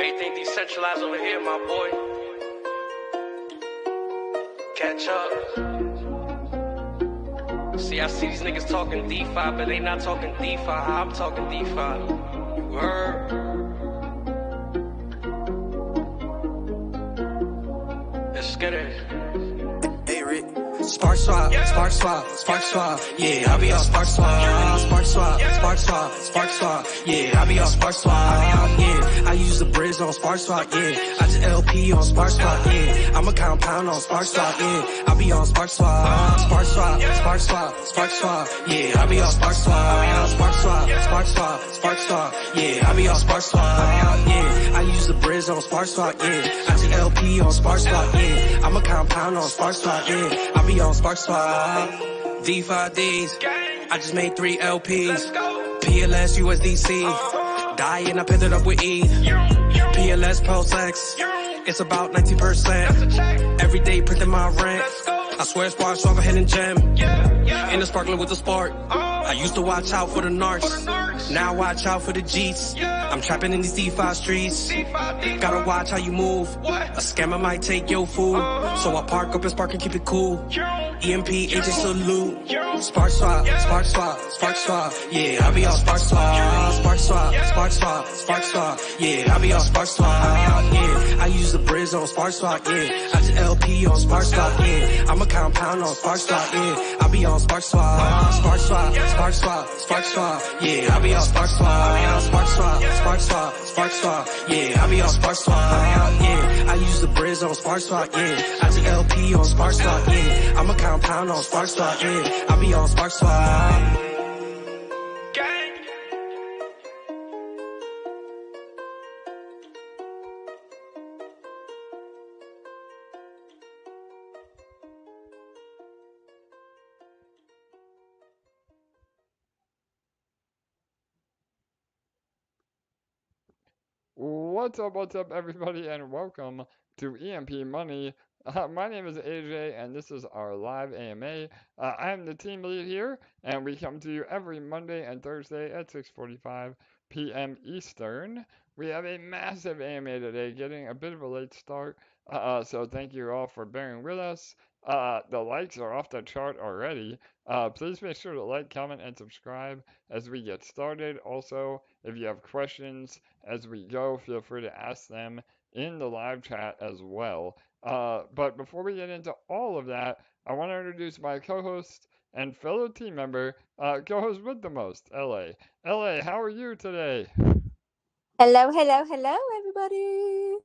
Everything decentralized over here, my boy. Catch up. See, I see these niggas talking DeFi, but they not talking DeFi how I'm talking DeFi. You heard? Let's get it. Hey Rick, Sparkswap, yeah, I be on Sparkswap, yeah, I be on Sparkswap, yeah, I use the bridge on Sparkswap, yeah, I just LP on Sparkswap, yeah, I'm a compound on Sparkswap, yeah, I be on Sparkswap, yeah, I be on Sparkswap, yeah, I be on Sparkswap, yeah, I use the bridge on Sparkswap, yeah, I just LP on Sparkswap, yeah, I'm a compound on Sparkswap, yeah, I be on Sparkswap, DeFi Ds, I just made 3 LPs, PLS USDC, dying I picked it up with E, PLS Pulse X, it's about 19%, every day printing my rent, I swear Sparkswap a hidden gem, in the sparkling with the spark, I used to watch out for the narcs, now watch out for the G's, I'm trapping in these DeFi streets, gotta watch how you move, a scammer might take your food, so I park up and spark and keep it cool, EMP agent salute, Sparkswap, yeah, I be on Sparkswap, yeah, I be on Sparkswap, yeah, I use the bridge on Sparkswap, yeah, I just LP on Sparkswap, yeah, I'm a compound on Sparkswap, yeah, I be on Sparkswap, yeah, I be on Sparkswap, yeah, I be on Sparkswap, yeah, I use the bridge on Sparkswap, yeah, I just LP on Sparkswap, yeah, I'm a compound on Sparkswap, yeah, I be on Sparkswap. What's up, everybody, and welcome to EMP.Money. My name is AJ, and this is our live AMA. I'm the team lead here, and we come to you every Monday and Thursday at 6:45 p.m. Eastern. We have a massive AMA today, getting a bit of a late start, so thank you all for bearing with us. The likes are off the chart already. Please make sure to like, comment, and subscribe as we get started. Also, if you have questions as we go, feel free to ask them in the live chat as well. But before we get into all of that, I want to introduce my co-host and fellow team member, co-host with the most, LA. LA, how are you today? Hello, everybody.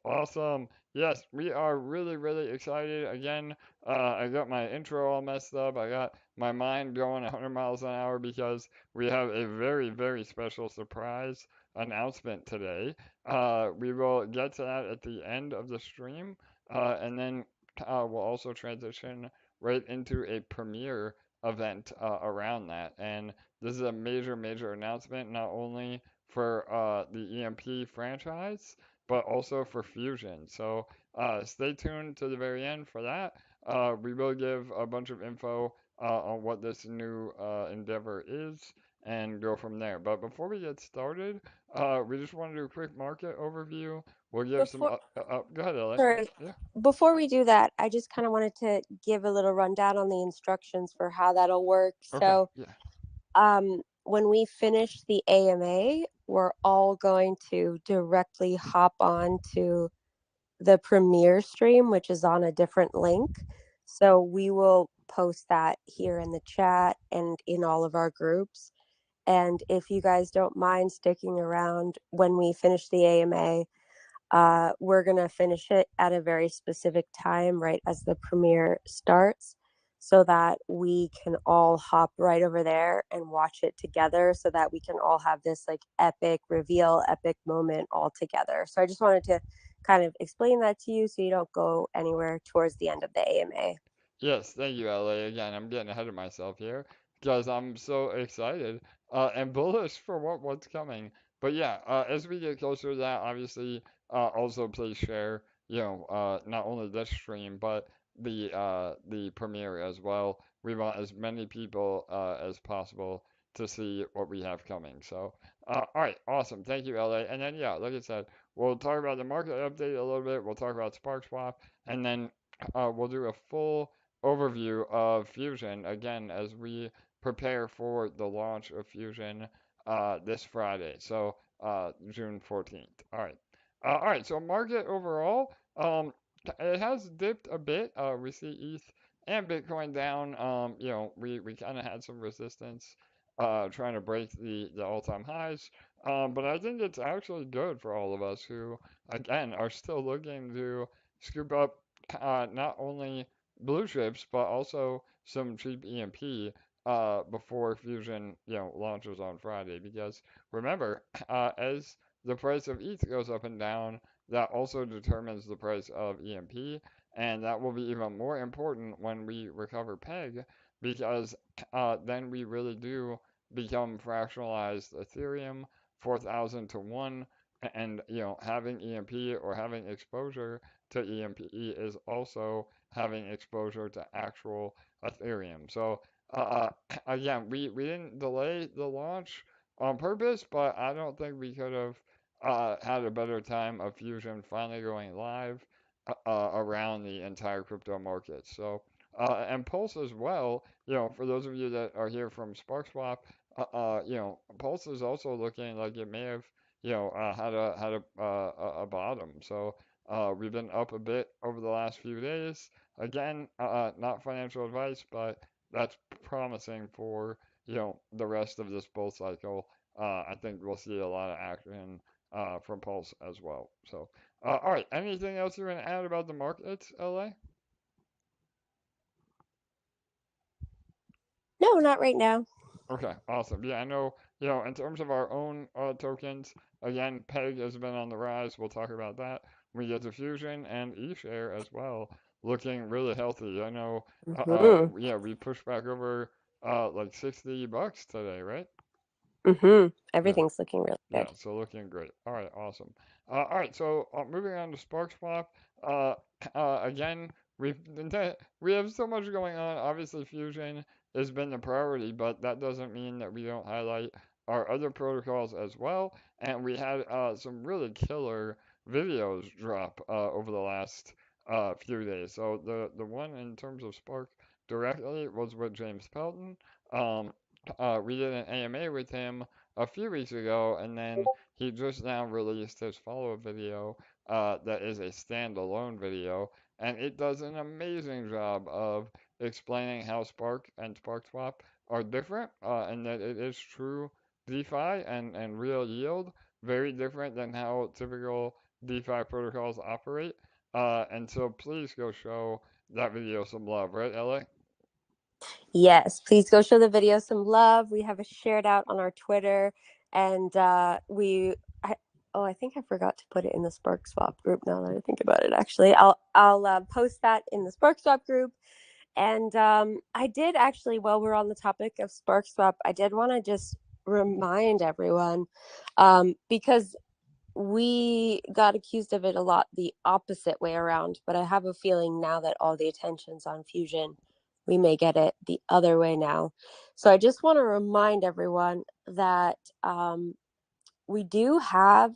Awesome. Yes, we are really excited. Again, I got my intro all messed up. I got my mind going 100 miles an hour because we have a very special surprise announcement today. We will get to that at the end of the stream, and then we'll also transition right into a premiere event around that. And this is a major announcement, not only for the EMP franchise, but also for Fusion. So stay tuned to the very end for that. We will give a bunch of info on what this new endeavor is and go from there. But before we get started, we just want to do a quick market overview. We'll give some. Go ahead, Ella. Sorry. Yeah. Before we do that, I just kind of wanted to give a little rundown on the instructions for how that'll work. Okay. So, yeah. When we finish the AMA, we're all going to directly hop on to the premiere stream, which is on a different link. So we will post that here in the chat and in all of our groups. And if you guys don't mind sticking around when we finish the AMA, we're going to finish it at a very specific time, right as the premiere starts, so that we can all hop right over there and watch it together, so that we can all have this like epic reveal, epic moment all together. So I just wanted to kind of explain that to you so you don't go anywhere towards the end of the AMA. Yes, thank you, LA. Again, I'm getting ahead of myself here because I'm so excited and bullish for what's coming. But yeah, as we get closer to that, obviously, also please share, not only this stream but the premiere as well. We want as many people as possible to see what we have coming. So All right, awesome. Thank you, LA. And then, yeah, like I said, we'll talk about the market update a little bit. We'll talk about Sparkswap, and then we'll do a full overview of Fusion again as we prepare for the launch of Fusion this Friday, so June 14th. All right. So market overall, it has dipped a bit. We see ETH and Bitcoin down. We kind of had some resistance trying to break the all-time highs. But I think it's actually good for all of us who, again, are still looking to scoop up not only blue chips but also some cheap EMP before Fusion, launches on Friday. Because remember, as the price of ETH goes up and down, that also determines the price of EMP, and that will be even more important when we recover PEG because then we really do become fractionalized Ethereum 4,000 to 1, and having EMP or having exposure to EMP is also having exposure to actual Ethereum. So again, we didn't delay the launch on purpose, but I don't think we could have had a better time of Fusion finally going live around the entire crypto market. So, and Pulse as well, for those of you that are here from Sparkswap, Pulse is also looking like it may have, had a bottom. So, we've been up a bit over the last few days. Again, not financial advice, but that's promising for, the rest of this bull cycle. I think we'll see a lot of action from Pulse as well. So, all right. Anything else you want to add about the markets, LA? No, not right now. Okay, awesome. Yeah, I know, in terms of our own tokens, again, PEG has been on the rise. We'll talk about that when we get to Fusion and Eshare as well, looking really healthy. I know, yeah, we pushed back over like $60 today, right? Yeah. Everything's looking really Yeah, good. so looking great. All right, awesome. All right, so moving on to Sparkswap. Uh, again, we we have so much going on. Obviously, Fusion has been the priority, but that doesn't mean that we don't highlight our other protocols as well. And we had some really killer videos drop over the last few days. So the one in terms of Spark directly was with James Pelton. Um, we did an AMA with him a few weeks ago, and then he just now released his follow-up video that is a standalone video, and it does an amazing job of explaining how Spark and Sparkswap are different, and that it is true DeFi and real yield, very different than how typical DeFi protocols operate. And so please go show that video some love, right, LA? Yes, please go show the video some love. We have a shared out on our Twitter, and I think I forgot to put it in the Sparkswap group. Now that I think about it, actually, I'll post that in the Sparkswap group. And I did actually, while we're on the topic of Sparkswap, I did want to just remind everyone, because we got accused of it a lot the opposite way around, but I have a feeling now that all the attention's on Fusion, we may get it the other way now. So I just want to remind everyone that we do have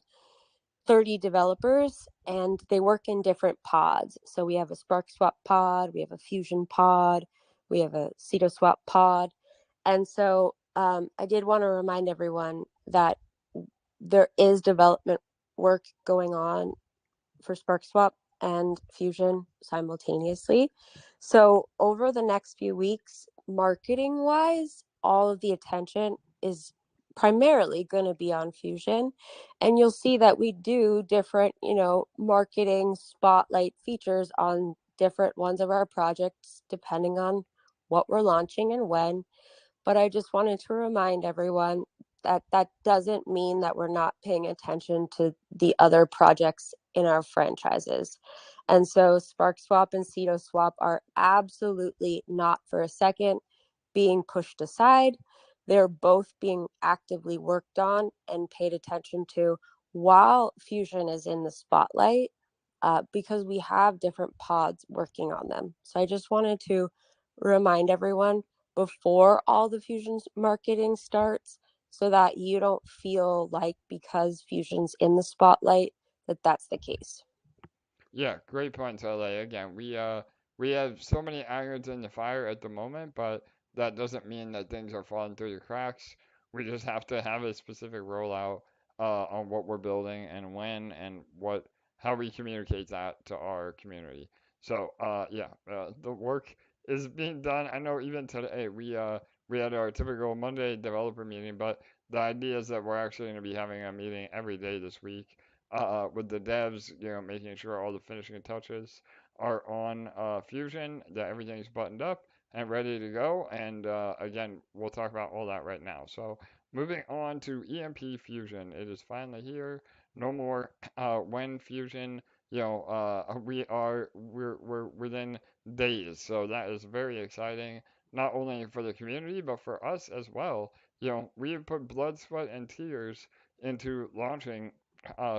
30 developers and they work in different pods. So we have a Sparkswap pod, we have a Fusion pod, we have a CetoSwap pod. And so I did want to remind everyone that there is development work going on for Sparkswap and Fusion simultaneously. So over the next few weeks, marketing wise, all of the attention is primarily going to be on Fusion, and you'll see that we do different, marketing spotlight features on different ones of our projects depending on what we're launching and when. But I just wanted to remind everyone that that doesn't mean that we're not paying attention to the other projects in our franchises. And so Sparkswap and CetoSwap are absolutely not for a second being pushed aside. They're both being actively worked on and paid attention to while Fusion is in the spotlight, because we have different pods working on them. So I just wanted to remind everyone before all the Fusion's marketing starts so that you don't feel like because Fusion's in the spotlight that that's the case. Yeah, great point, LA. Again, we have so many irons in the fire at the moment, but that doesn't mean that things are falling through the cracks. We just have to have a specific rollout on what we're building and when and what how we communicate that to our community. So yeah, the work is being done. I know even today we had our typical Monday developer meeting, but the idea is that we're actually going to be having a meeting every day this week with the devs, making sure all the finishing touches are on Fusion, that everything's buttoned up and ready to go. And again, we'll talk about all that right now. So moving on to EMP Fusion, it is finally here. No more when Fusion. We're within days, so that is very exciting. Not only for the community, but for us as well. We have put blood, sweat, and tears into launching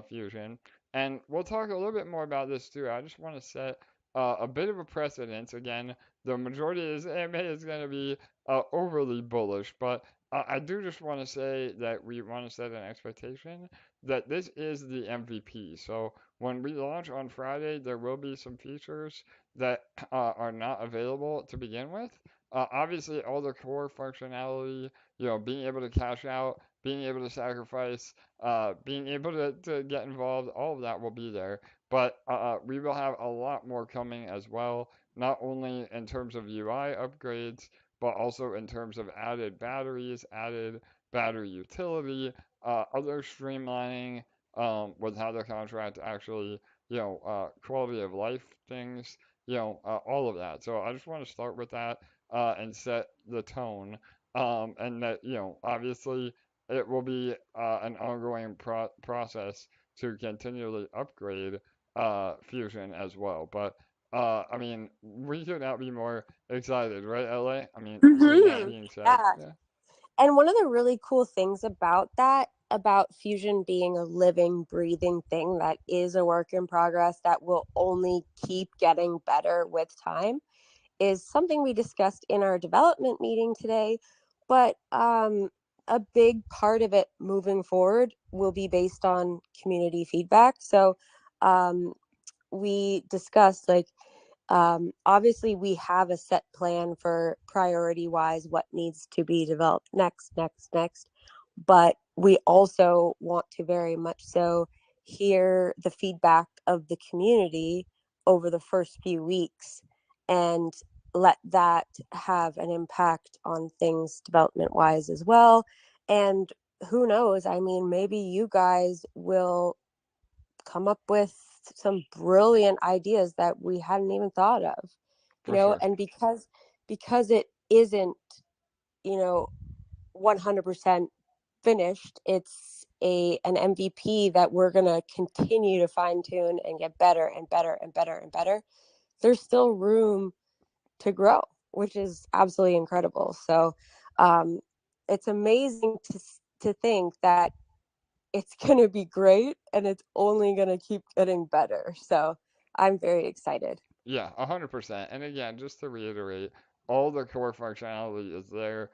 Fusion. And we'll talk a little bit more about this too. I just want to set a bit of a precedence. Again, the majority of this AMA is going to be overly bullish, but I do just want to say that we want to set an expectation that this is the MVP. So when we launch on Friday, there will be some features that are not available to begin with. Obviously, all the core functionality, being able to cash out, being able to sacrifice, being able to get involved, all of that will be there. But we will have a lot more coming as well, not only in terms of UI upgrades, but also in terms of added batteries, added battery utility, other streamlining with how the contract actually, quality of life things, all of that. So I just want to start with that and set the tone. And that, obviously it will be an ongoing process to continually upgrade Fusion as well. But I mean, we could not be more excited, right, LA? I mean, with that being said, Yeah. yeah, And one of the really cool things about that, about Fusion being a living, breathing thing that is a work in progress that will only keep getting better with time, is something we discussed in our development meeting today. But a big part of it moving forward will be based on community feedback. So we discussed, like, obviously we have a set plan for priority wise what needs to be developed next, but we also want to very much so hear the feedback of the community over the first few weeks and let that have an impact on things development wise as well. And who knows, I mean, maybe you guys will come up with some brilliant ideas that we hadn't even thought of, for sure. and because it isn't, 100% finished, it's an MVP that we're going to continue to fine tune and get better and better and better and better. There's still room to grow, which is absolutely incredible. So it's amazing to think that it's going to be great and it's only going to keep getting better. So I'm very excited. Yeah, 100%. And again, just to reiterate, all the core functionality is there.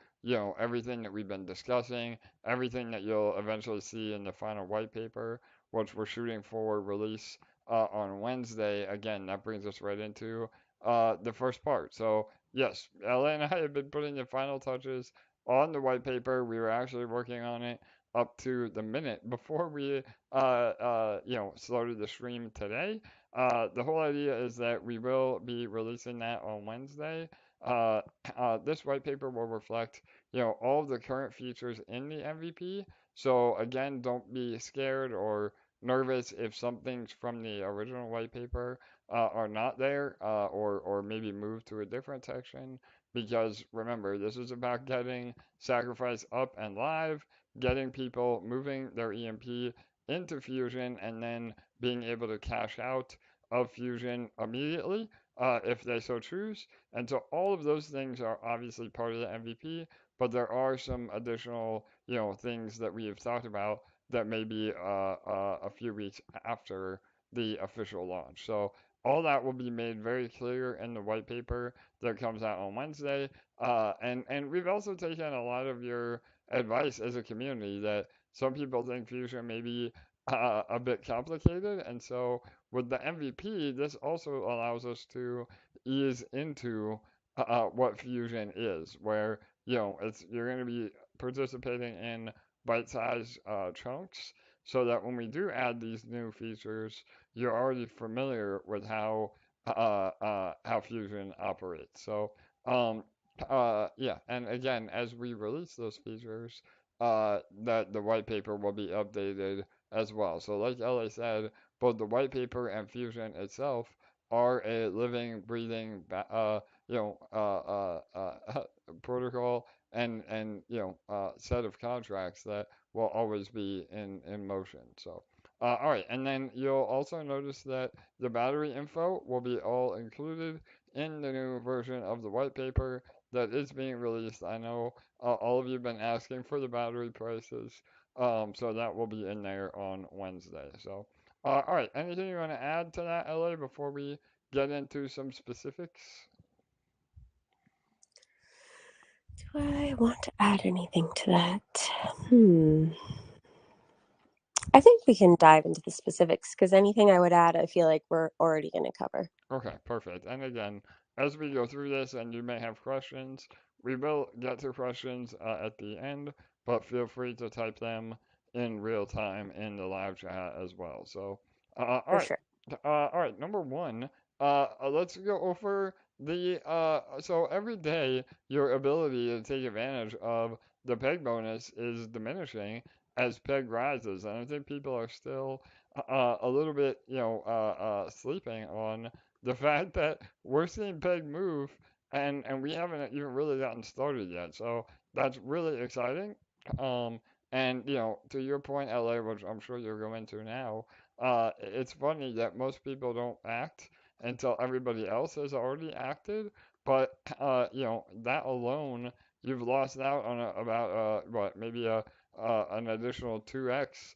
Everything that we've been discussing, everything that you'll eventually see in the final white paper, which we're shooting for release on Wednesday. Again, that brings us right into the first part. So, yes, Ella and I have been putting the final touches on the white paper. We were actually working on it up to the minute before we, started the stream today. The whole idea is that we will be releasing that on Wednesday. Uh, this white paper will reflect, all of the current features in the MVP. So again, don't be scared or nervous if some things from the original white paper are not there, or maybe move to a different section. Because remember, this is about getting Sacrifice up and live, getting people moving their EMP into Fusion, and then being able to cash out of Fusion immediately if they so choose. And so all of those things are obviously part of the MVP, but there are some additional, things that we have talked about that may be a few weeks after the official launch. So all that will be made very clear in the white paper that comes out on Wednesday. And we've also taken a lot of your advice as a community that some people think Fusion may be a bit complicated, and so with the MVP, this also allows us to ease into what Fusion is, where you're going to be participating in bite-sized chunks, so that when we do add these new features, you're already familiar with how Fusion operates. So yeah, and again, as we release those features, that the white paper will be updated as well. So like LA said, both the white paper and Fusion itself are a living, breathing, protocol and set of contracts that will always be in motion. So, all right, and then you'll also notice that the battery info will be all included in the new version of the white paper that is being released. I know all of you have been asking for the battery prices, so that will be in there on Wednesday. So, all right, anything you want to add to that, LA, before we get into some specifics? Do I want to add anything to that? I think we can dive into the specifics because anything I would add, I feel like we're already going to cover. Okay, perfect. And again, as we go through this and you may have questions, we will get to questions at the end, but feel free to type them in real time in the live chat as well. So, all For right. sure. All right, number one, let's go over so every day your ability to take advantage of the peg bonus is diminishing as peg rises. And I think people are still a little bit, sleeping on the fact that we're seeing peg move and we haven't even really gotten started yet. So that's really exciting. Um, and to your point, LA, which I'm sure you'll go into now, it's funny that most people don't act until everybody else has already acted, but that alone, you've lost out on about what, maybe an additional 2x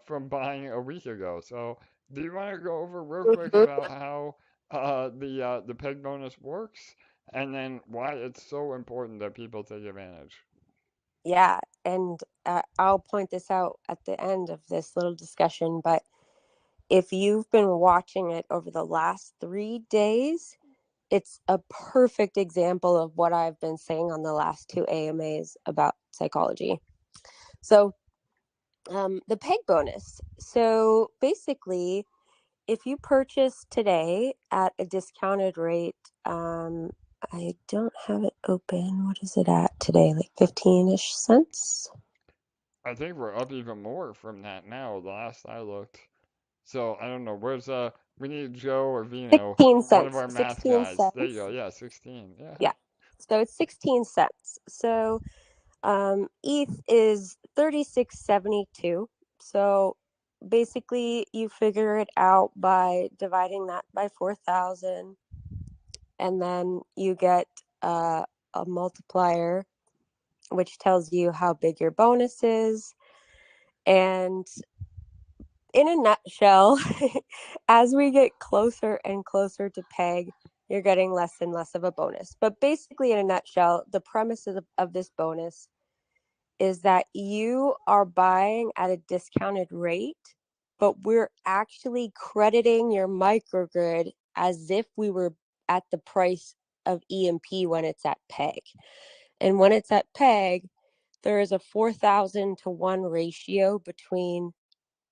from buying a week ago. So do you want to go over real quick Mhm. about how the peg bonus works, and then why it's so important that people take advantage? Yeah, and I'll point this out at the end of this little discussion, but if you've been watching it over the last 3 days, it's a perfect example of what I've been saying on the last two AMAs about psychology. So, the peg bonus. So, basically, if you purchase today at a discounted rate, I don't have it open. What is it at today? Like 15-ish cents? I think we're up even more from that now, the last I looked. So I don't know. Where's we need Joe or Vino, 16 one of cents. our math 16 guys. There you cents. go. Yeah, 16. Yeah. Yeah. So it's 16 cents. So ETH is 36.72. So basically you figure it out by dividing that by 4,000, and then you get a multiplier which tells you how big your bonus is. And in a nutshell, as we get closer and closer to peg, you're getting less and less of a bonus. But basically, in a nutshell, the premise of this bonus is that you are buying at a discounted rate, but we're actually crediting your microgrid as if we were at the price of EMP when it's at peg. And when it's at peg, there is a 4,000 to 1 ratio between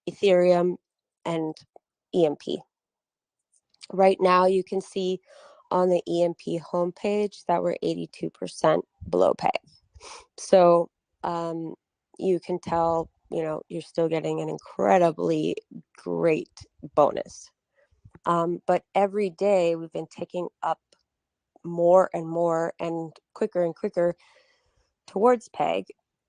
Ethereum and EMP. Right now, you can see on the EMP homepage that we're 82% below peg. So you can tell, you're still getting an incredibly great bonus. But every day we've been ticking up more and more and quicker towards peg,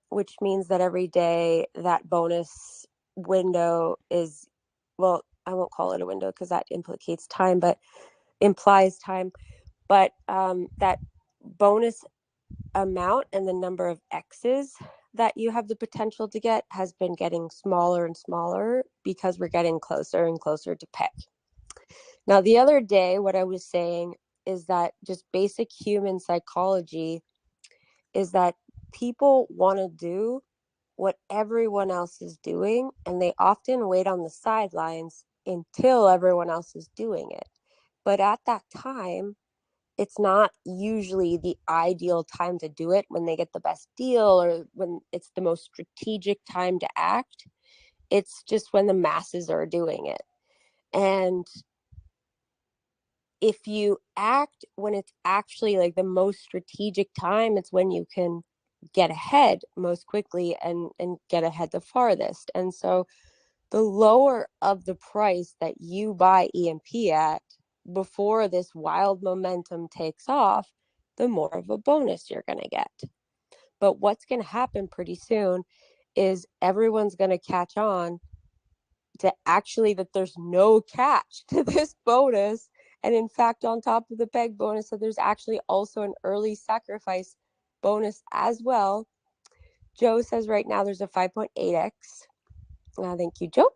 which means that every day that bonus window is, well, I won't call it a window because that implies time, but that bonus amount and the number of X's that you have the potential to get has been getting smaller and smaller because we're getting closer and closer to peg. Now, the other day, what I was saying is that just basic human psychology is that people want to do what everyone else is doing, and they often wait on the sidelines until everyone else is doing it. But at that time, it's not usually the ideal time to do it when they get the best deal or when it's the most strategic time to act. It's just when the masses are doing it. And if you act when it's actually like the most strategic time, it's when you can get ahead most quickly and get ahead the farthest. And so the lower of the price that you buy EMP at before this wild momentum takes off, the more of a bonus you're going to get. But what's going to happen pretty soon is everyone's going to catch on to actually that there's no catch to this bonus. And in fact, on top of the peg bonus, so there's actually also an early sacrifice bonus as well. Joe says right now there's a 5.8x. Thank you, Joe.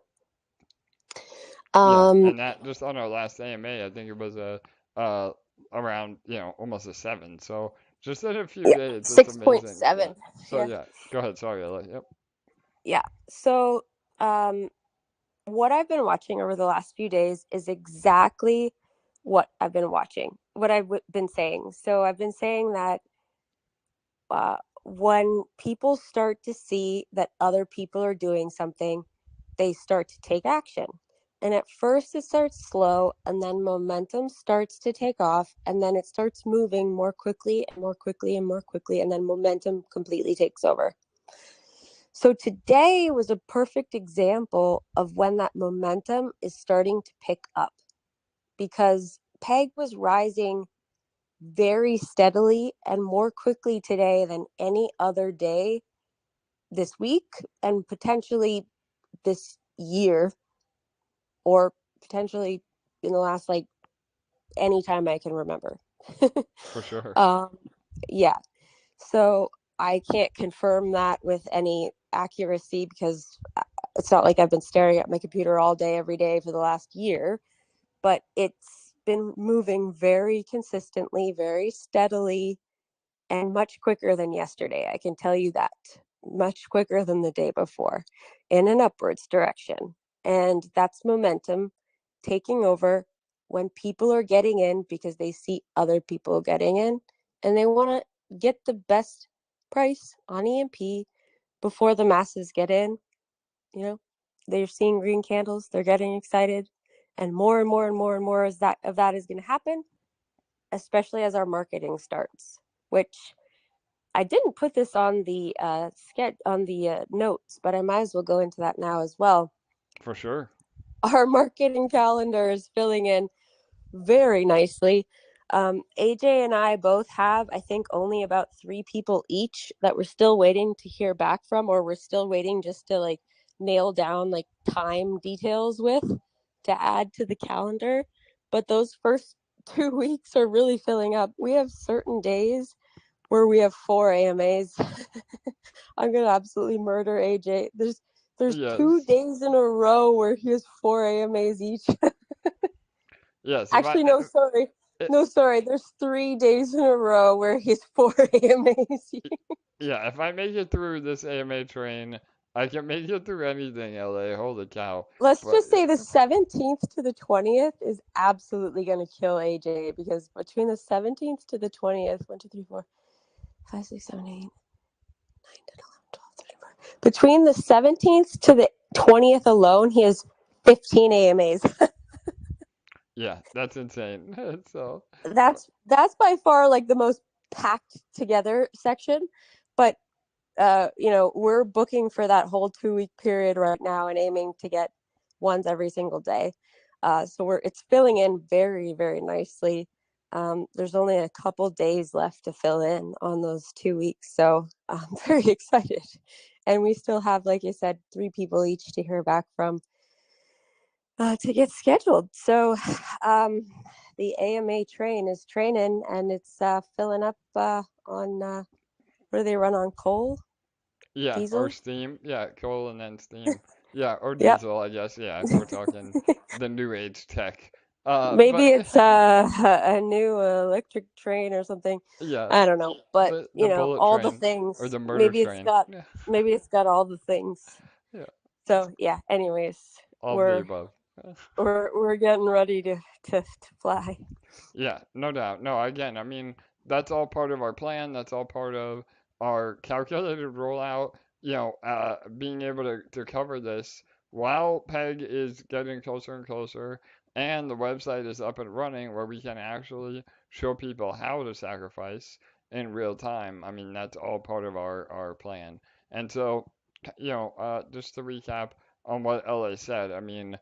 Yeah, and that just on our last AMA, I think it was around, almost a 7. So just in a few days, it's amazing. 6.7. So yeah, go ahead. Sorry, Ella. Yep. Yeah. So what I've been watching over the last few days is exactly what I've been watching, what I've been saying. So I've been saying that when people start to see that other people are doing something, they start to take action. And at first it starts slow, and then momentum starts to take off, and then it starts moving more quickly and more quickly and more quickly, and then momentum completely takes over. So today was a perfect example of when that momentum is starting to pick up, because PEG was rising very steadily and more quickly today than any other day this week and potentially this year, or potentially in the last any time I can remember. For sure. Yeah. So I can't confirm that with any accuracy because it's not like I've been staring at my computer all day, every day for the last year, but it's been moving very consistently, very steadily, and much quicker than yesterday. I can tell you that. Much quicker than the day before in an upwards direction. And that's momentum taking over when people are getting in because they see other people getting in and they want to get the best price on EMP before the masses get in. They're seeing green candles, they're getting excited, and more and more and more and more of that is going to happen, especially as our marketing starts, which I didn't put this on the notes, but I might as well go into that now as well. For sure. Our marketing calendar is filling in very nicely. AJ and I both have, I think, only about 3 people each that we're still waiting to hear back from, or we're still waiting just to nail down time details with to add to the calendar. But those first 2 weeks are really filling up. We have certain days where we have 4 AMAs. I'm gonna absolutely murder AJ. There's Yes. 2 days in a row where he has 4 AMAs each. Yes. Actually, no, sorry. No, sorry. There's 3 days in a row where he's 4 AMAs. Yeah, if I make it through this AMA train, I can make it through anything, LA. Holy cow. Let's just say the 17th to the 20th is absolutely going to kill AJ, because between the 17th to the 20th, 1, 2, 3, 4, 5, 6, 7, 8, 9, 10, 11, 12, 13, 14. Between the 17th to the 20th alone, he has 15 AMAs. Yeah, that's insane. So that's by far the most packed together section, but we're booking for that whole 2-week period right now and aiming to get ones every single day. So it's filling in very, very nicely. There's only a couple days left to fill in on those 2 weeks, so I'm very excited. And we still have, like I said, 3 people each to hear back from to get scheduled. So the AMA train is training, and it's filling up on what do they run on, coal? yeah, Diesel? or steam. Yeah, coal and then steam. Yeah, or Yep. diesel, I guess. Yeah, if we're talking the new age tech. Maybe But it's a new electric train or something. I yes, don't know, but the bullet all the train or things. the murder train. Yeah, Maybe it's got all the things. yeah, So yeah. Anyways, all of the we're above. we're getting ready to fly. Yeah, no doubt. No, again, I mean, that's all part of our plan. That's all part of our calculated rollout. Being able to cover this while PEG is getting closer and closer, and the website is up and running where we can actually show people how to sacrifice in real time. I mean, that's all part of our plan. And so, just to recap on what LA said, I mean,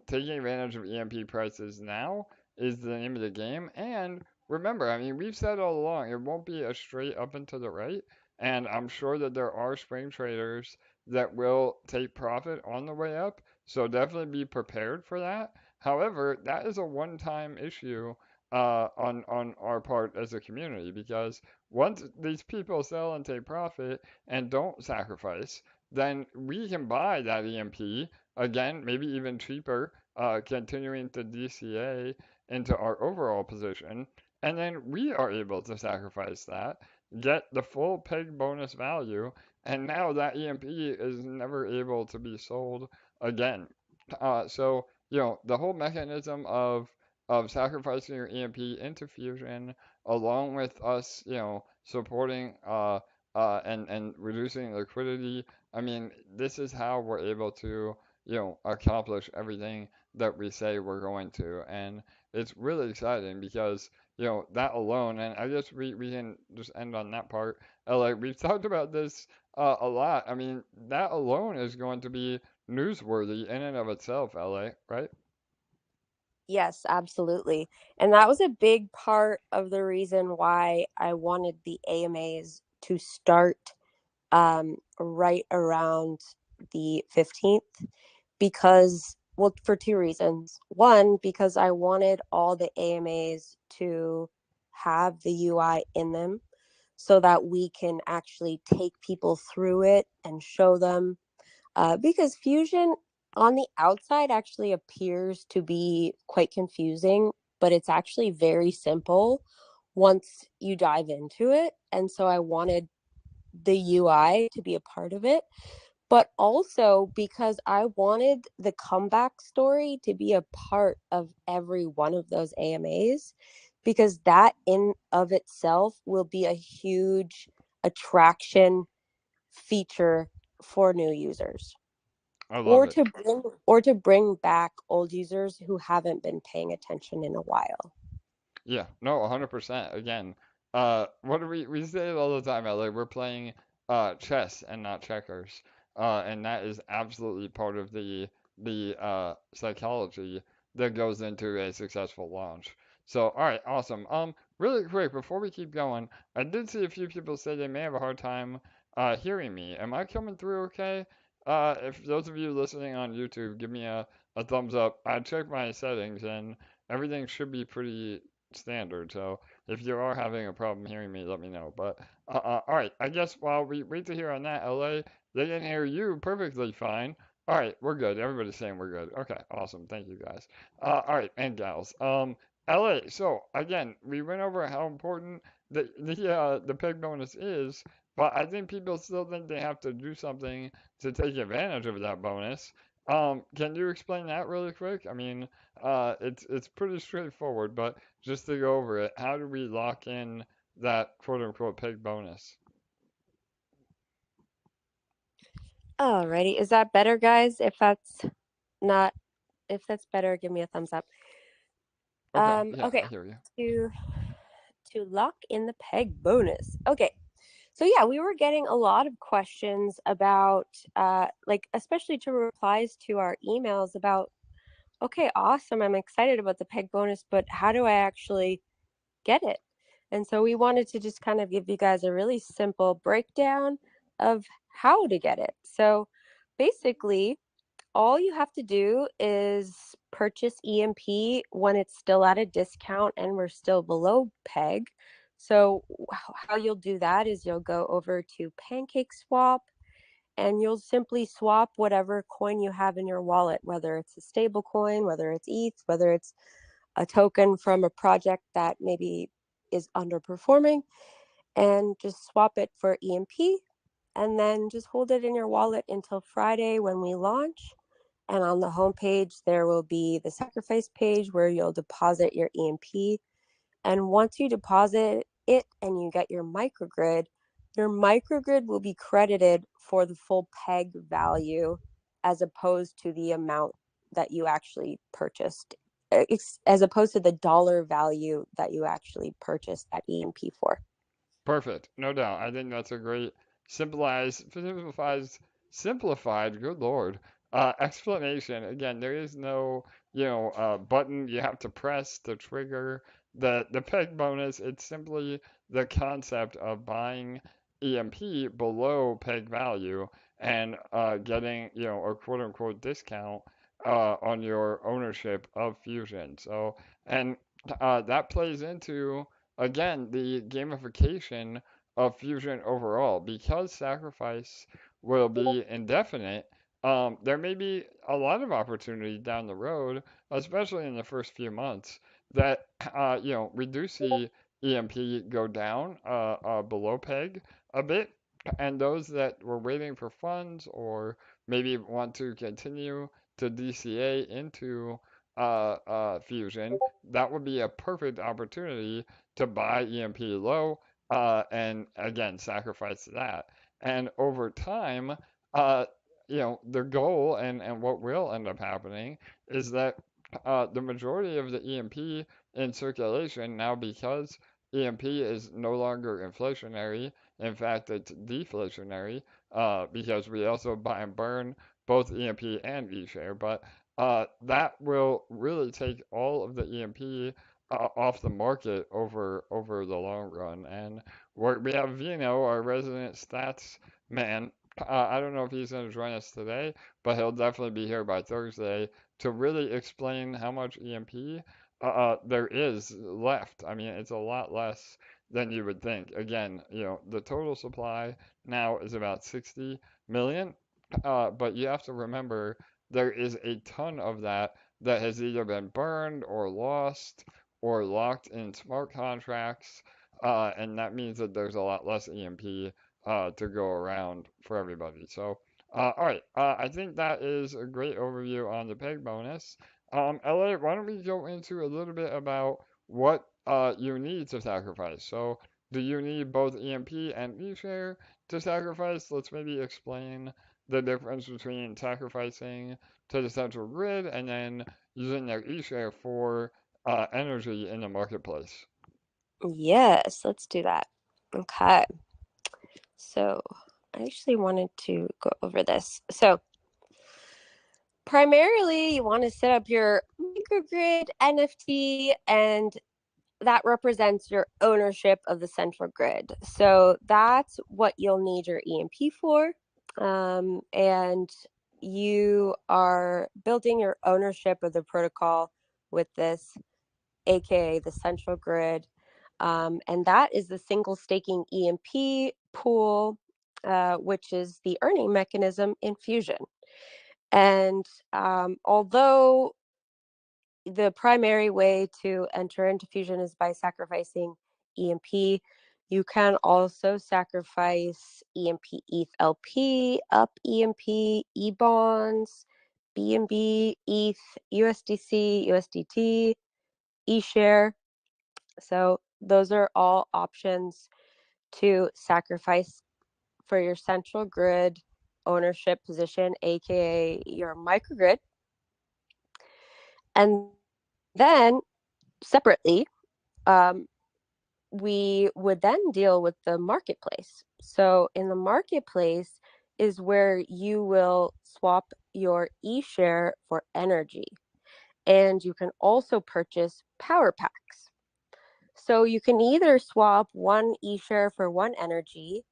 taking advantage of EMP prices now is the name of the game. And remember, I mean, we've said all along, it won't be a straight up and to the right. And I'm sure that there are swing traders that will take profit on the way up. So definitely be prepared for that. However, that is a one-time issue on our part as a community because once these people sell and take profit and don't sacrifice, then we can buy that EMP again, maybe even cheaper, continuing to DCA into our overall position, and then we are able to sacrifice that, get the full peg bonus value, and now that EMP is never able to be sold again. So the whole mechanism of sacrificing your EMP into Fusion, along with us, supporting and reducing liquidity. I mean, this is how we're able to, accomplish everything that we say we're going to, and it's really exciting because that alone, and I guess we can just end on that part. Like we've talked about this a lot. I mean, that alone is going to be newsworthy in and of itself, LA, right? Yes, absolutely. And that was a big part of the reason why I wanted the AMAs to start right around the 15th because, well, for two reasons. One, because I wanted all the AMAs to have the UI in them so that we can actually take people through it and show them. Because Fusion on the outside actually appears to be quite confusing, but it's actually very simple once you dive into it. And so I wanted the UI to be a part of it, but also because I wanted the comeback story to be a part of every one of those AMAs, because that in of itself will be a huge attraction feature for new users, I love it. or to bring back old users who haven't been paying attention in a while. Yeah, no, 100%. Again, what do we say it all the time, LA? We're playing chess and not checkers. And that is absolutely part of the psychology that goes into a successful launch. So, all right, awesome. Really quick, before we keep going, I did see a few people say they may have a hard time hearing me. Am I coming through okay? If those of you listening on YouTube, give me a thumbs up. I checked my settings and everything should be pretty standard. So if you are having a problem hearing me, let me know. But all right, I guess while we wait to hear on that, LA, they can hear you perfectly fine. All right, we're good. Everybody's saying we're good. Okay, awesome. Thank you guys. All right, and gals. LA. So again, we went over how important the peg bonus is, but I think people still think they have to do something to take advantage of that bonus. Can you explain that really quick? I mean, it's pretty straightforward, but just to go over it, how do we lock in that quote unquote pig bonus? Alrighty, is that better, guys? Not, if that's better, give me a thumbs up. Okay, yeah, Okay, I hear you. to lock in the peg bonus. Okay, so yeah, we were getting a lot of questions about, like, especially to replies to our emails about, okay, awesome, I'm excited about the peg bonus, but how do I actually get it? And so we wanted to just kind of give you guys a really simple breakdown of how to get it. So basically, all you have to do is purchase EMP when it's still at a discount and we're still below peg. So how you'll do that is you'll go over to PancakeSwap and you'll simply swap whatever coin you have in your wallet, whether it's a stable coin, whether it's ETH, whether it's a token from a project that maybe is underperforming and just swap it for EMP, and then just hold it in your wallet until Friday when we launch. And on the homepage, there will be the sacrifice page where you'll deposit your EMP. And once you deposit it and you get your microgrid will be credited for the full peg value as opposed to the amount that you actually purchased, as opposed to the dollar value that you actually purchased that EMP for. Perfect. No doubt. I think that's a great simplified, good Lord, explanation. Again, there is no, button you have to press to trigger the peg bonus. It's simply the concept of buying EMP below peg value and getting, a quote unquote discount on your ownership of Fusion. So, and that plays into again, the gamification of Fusion overall, because sacrifice will be indefinite, there may be a lot of opportunity down the road, especially in the first few months, that, reduce the EMP go down below peg a bit, and those that were waiting for funds or maybe want to continue to DCA into Fusion, that would be a perfect opportunity to buy EMP low and again sacrifice that. And over time, uh, the goal and what will end up happening is that the majority of the EMP in circulation now, because EMP is no longer inflationary, in fact, it's deflationary because we also buy and burn both EMP and Eshare, but that will really take all of the EMP off the market over the long run. And we have Vino, our resident stats man. I don't know if he's going to join us today, but he'll definitely be here by Thursday to really explain how much EMP there is left. I mean, it's a lot less than you would think. Again, the total supply now is about 60 million, but you have to remember there is a ton of that that has either been burned or lost or locked in smart contracts, and that means that there's a lot less EMP to go around for everybody. So, all right, I think that is a great overview on the peg bonus. Elliot, why don't we go into a little bit about what you need to sacrifice? So, do you need both EMP and eShare to sacrifice? Let's maybe explain the difference between sacrificing to the central grid and then using their eShare for energy in the marketplace. Yes, let's do that. Okay. So I actually wanted to go over this. So primarily you want to set up your microgrid NFT, and that represents your ownership of the central grid. So that's what you'll need your EMP for. And you are building your ownership of the protocol with this, aka the central grid. And that is the single staking EMP pool, which is the earning mechanism in Fusion. And although the primary way to enter into Fusion is by sacrificing EMP, you can also sacrifice EMP ETH LP, UP EMP, E-bonds, BNB, ETH, USDC, USDT, eShare. So those are all options to sacrifice for your central grid ownership position, aka your microgrid. And then separately, we would then deal with the marketplace. So in the marketplace is where you will swap your eShare for energy. And you can also purchase power packs. So you can either swap one eShare for one energy,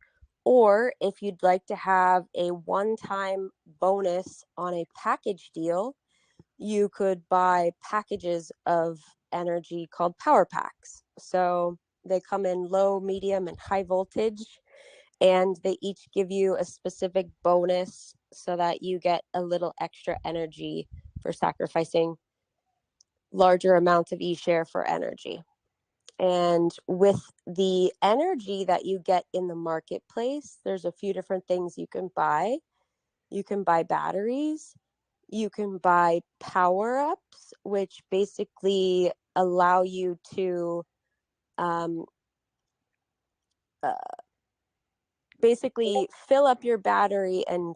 or if you'd like to have a one-time bonus on a package deal, you could buy packages of energy called power packs. So they come in low, medium, and high voltage, and they each give you a specific bonus so that you get a little extra energy for sacrificing larger amounts of Eshare for energy. And with the energy that you get in the marketplace, there's a few different things you can buy. You can buy batteries. You can buy power-ups, which basically allow you to basically fill up your battery and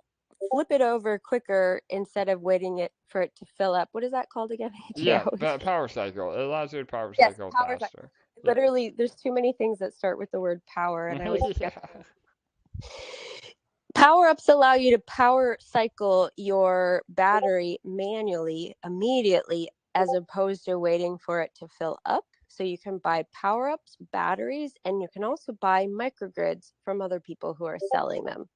flip it over quicker instead of waiting for it to fill up. What is that called again? Yeah, power cycle. It allows you to power Yes, cycle power cycle. faster. Literally, there's too many things that start with the word power, and I always forget. Power-ups allow you to power cycle your battery manually immediately, as opposed to waiting for it to fill up. So you can buy power-ups, batteries, and you can also buy microgrids from other people who are selling them.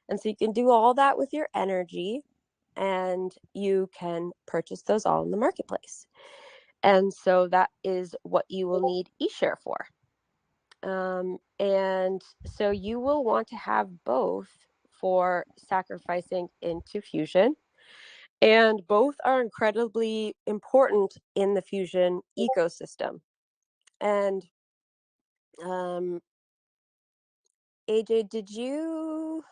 And so you can do all that with your energy, and you can purchase those all in the marketplace. And so that is what you will need Eshare for. And so you will want to have both for sacrificing into Fusion. And both are incredibly important in the Fusion ecosystem. And AJ, did you...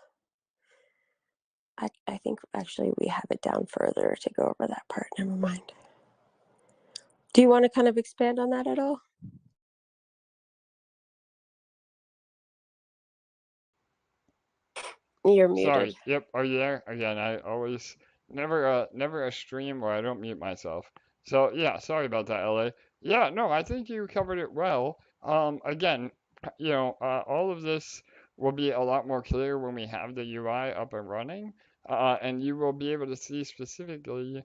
I think actually we have it down further to go over that part. Never mind. Do you want to kind of expand on that at all? You're muted. Sorry. Yep. Are you there? Again, I always never a stream where I don't mute myself. So yeah, sorry about that, LA. Yeah, no, I think you covered it well. Again, all of this will be a lot more clear when we have the UI up and running, and you will be able to see specifically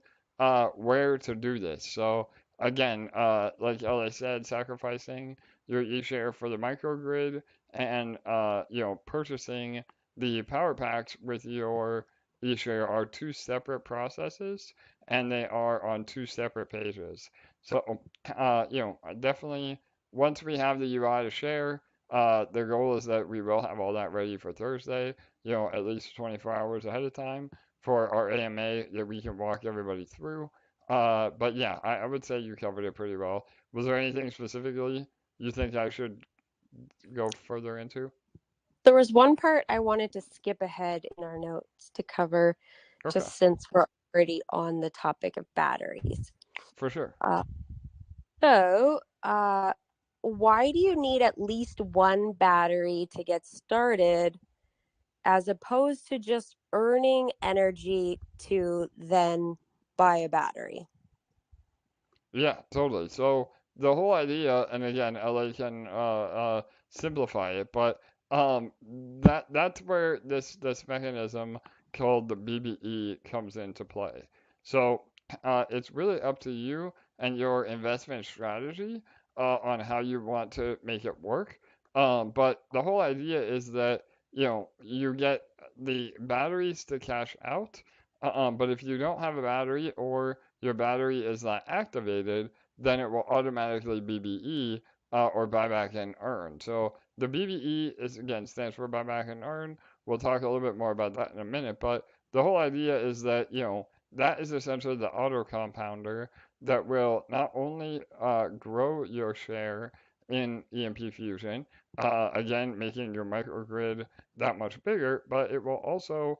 where to do this. So again, like LA said, sacrificing your eShare for the microgrid and purchasing the power packs with your eShare are two separate processes, and they are on two separate pages. So, definitely once we have the UI to share, the goal is that we will have all that ready for Thursday, at least 24 hours ahead of time for our AMA that we can walk everybody through. But yeah, I would say you covered it pretty well. Was there anything specifically you think I should go further into? There was one part I wanted to skip ahead in our notes to cover, Okay. just since we're already on the topic of batteries. For sure. So, why do you need at least one battery to get started, as opposed to just earning energy to then buy a battery? Yeah, totally. So the whole idea, and again, LA can simplify it, but um, that's where this mechanism called the BBE comes into play. So it's really up to you and your investment strategy on how you want to make it work. But the whole idea is that you get the batteries to cash out. But if you don't have a battery or your battery is not activated, then it will automatically BBE or buy back and earn. So the BBE is again stands for buy back and earn. We'll talk a little bit more about that in a minute, but the whole idea is that that is essentially the auto compounder that will not only grow your share in EMP Fusion, again making your microgrid that much bigger, but it will also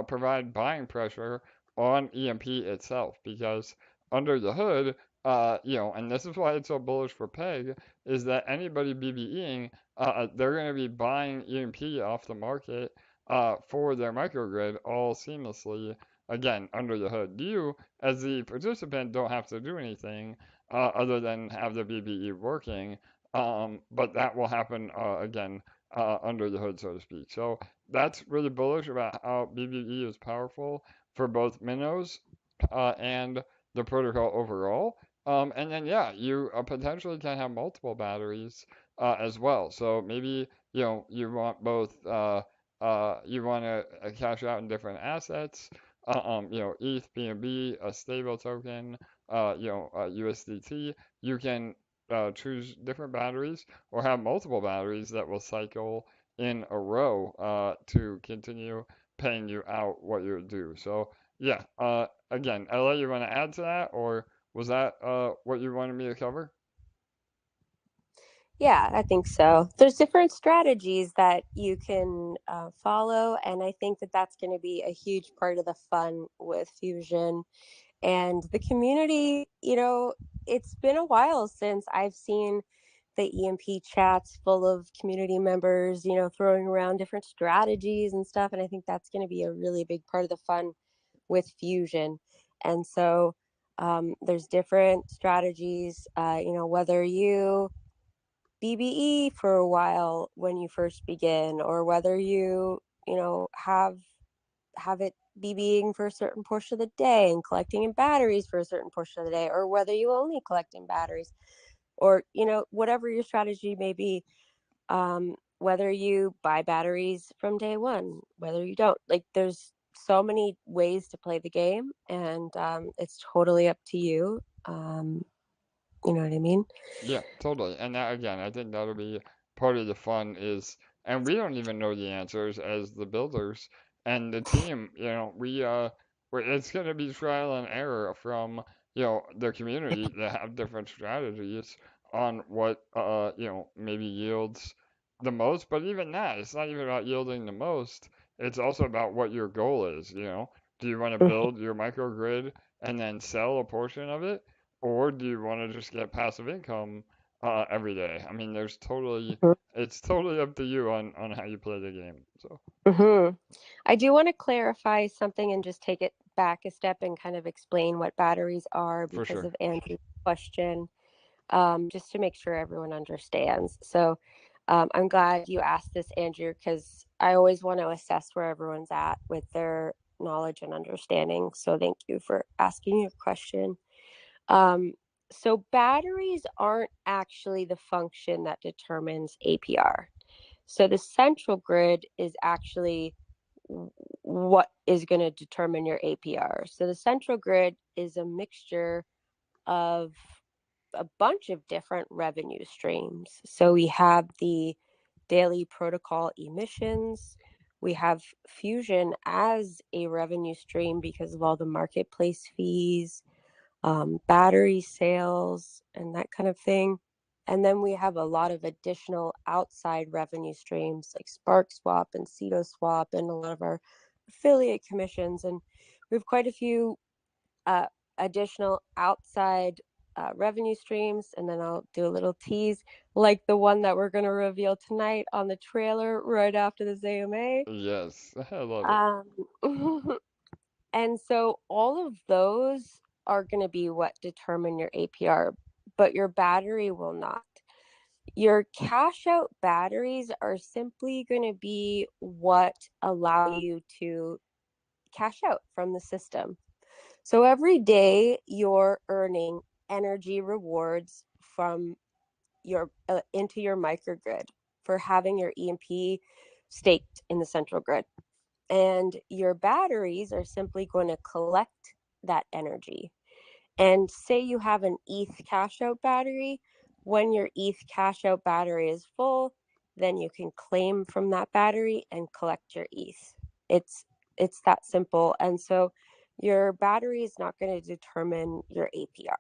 provide buying pressure on EMP itself because under the hood, and this is why it's so bullish for PEG, is that anybody BBEing, they're going to be buying EMP off the market for their microgrid all seamlessly, again, under the hood. You, as the participant, don't have to do anything other than have the BBE working, but that will happen, again, under the hood, so to speak. So that's really bullish about how BBE is powerful for both minnows and the protocol overall. And then yeah, you potentially can have multiple batteries as well. So maybe you want both. You want to cash out in different assets. ETH, BNB, a stable token, USDT. You can choose different batteries or have multiple batteries that will cycle in a row to continue paying you out what you're due. So yeah, again, LA, you want to add to that, or Was that what you wanted me to cover? Yeah, I think so. There's different strategies that you can follow, and I think that that's going to be a huge part of the fun with Fusion. And the community, it's been a while since I've seen the EMP chats full of community members, throwing around different strategies and stuff. And I think that's going to be a really big part of the fun with Fusion. And so there's different strategies, whether you BBE for a while when you first begin, or whether have it BBing for a certain portion of the day and collecting in batteries for a certain portion of the day, or whether you only collect in batteries, or whatever your strategy may be, whether you buy batteries from day one, whether you don't. Like, there's so many ways to play the game, and it's totally up to you. You know what I mean? Yeah, totally. And that, again, I think that'll be part of the fun is, and we don't even know the answers as the builders and the team. It's going to be trial and error from the community that have different strategies on what maybe yields the most. But even that, it's not even about yielding the most. It's also about what your goal is. Do you want to build your microgrid and then sell a portion of it? Or do you want to just get passive income every day? I mean, it's totally up to you on how you play the game. So Mm-hmm. I do want to clarify something and just take it back a step and kind of explain what batteries are for because sure, of Andrew's question, just to make sure everyone understands. So I'm glad you asked this, Andrew, because I always want to assess where everyone's at with their knowledge and understanding. So thank you for asking your question. Um, so batteries aren't actually the function that determines APR. So the central grid is actually what is going to determine your APR. So the central grid is a mixture of a bunch of different revenue streams. So we have the daily protocol emissions. We have Fusion as a revenue stream because of all the marketplace fees, battery sales, and that kind of thing. And then we have a lot of additional outside revenue streams like Sparkswap and Swap and a lot of our affiliate commissions. And we have quite a few additional outside revenue streams. And then I'll do a little tease, like the one that we're going to reveal tonight on the trailer right after this AMA. yes, I love it And so all of those are going to be what determine your APR, but your battery will not. Your cash out batteries are simply going to be what allow you to cash out from the system. So every day you're earning energy rewards from your into your microgrid for having your EMP staked in the central grid. And your batteries are simply going to collect that energy. And say you have an ETH cash out battery, when your ETH cash out battery is full, then you can claim from that battery and collect your ETH. It's that simple. And so your battery is not going to determine your APR.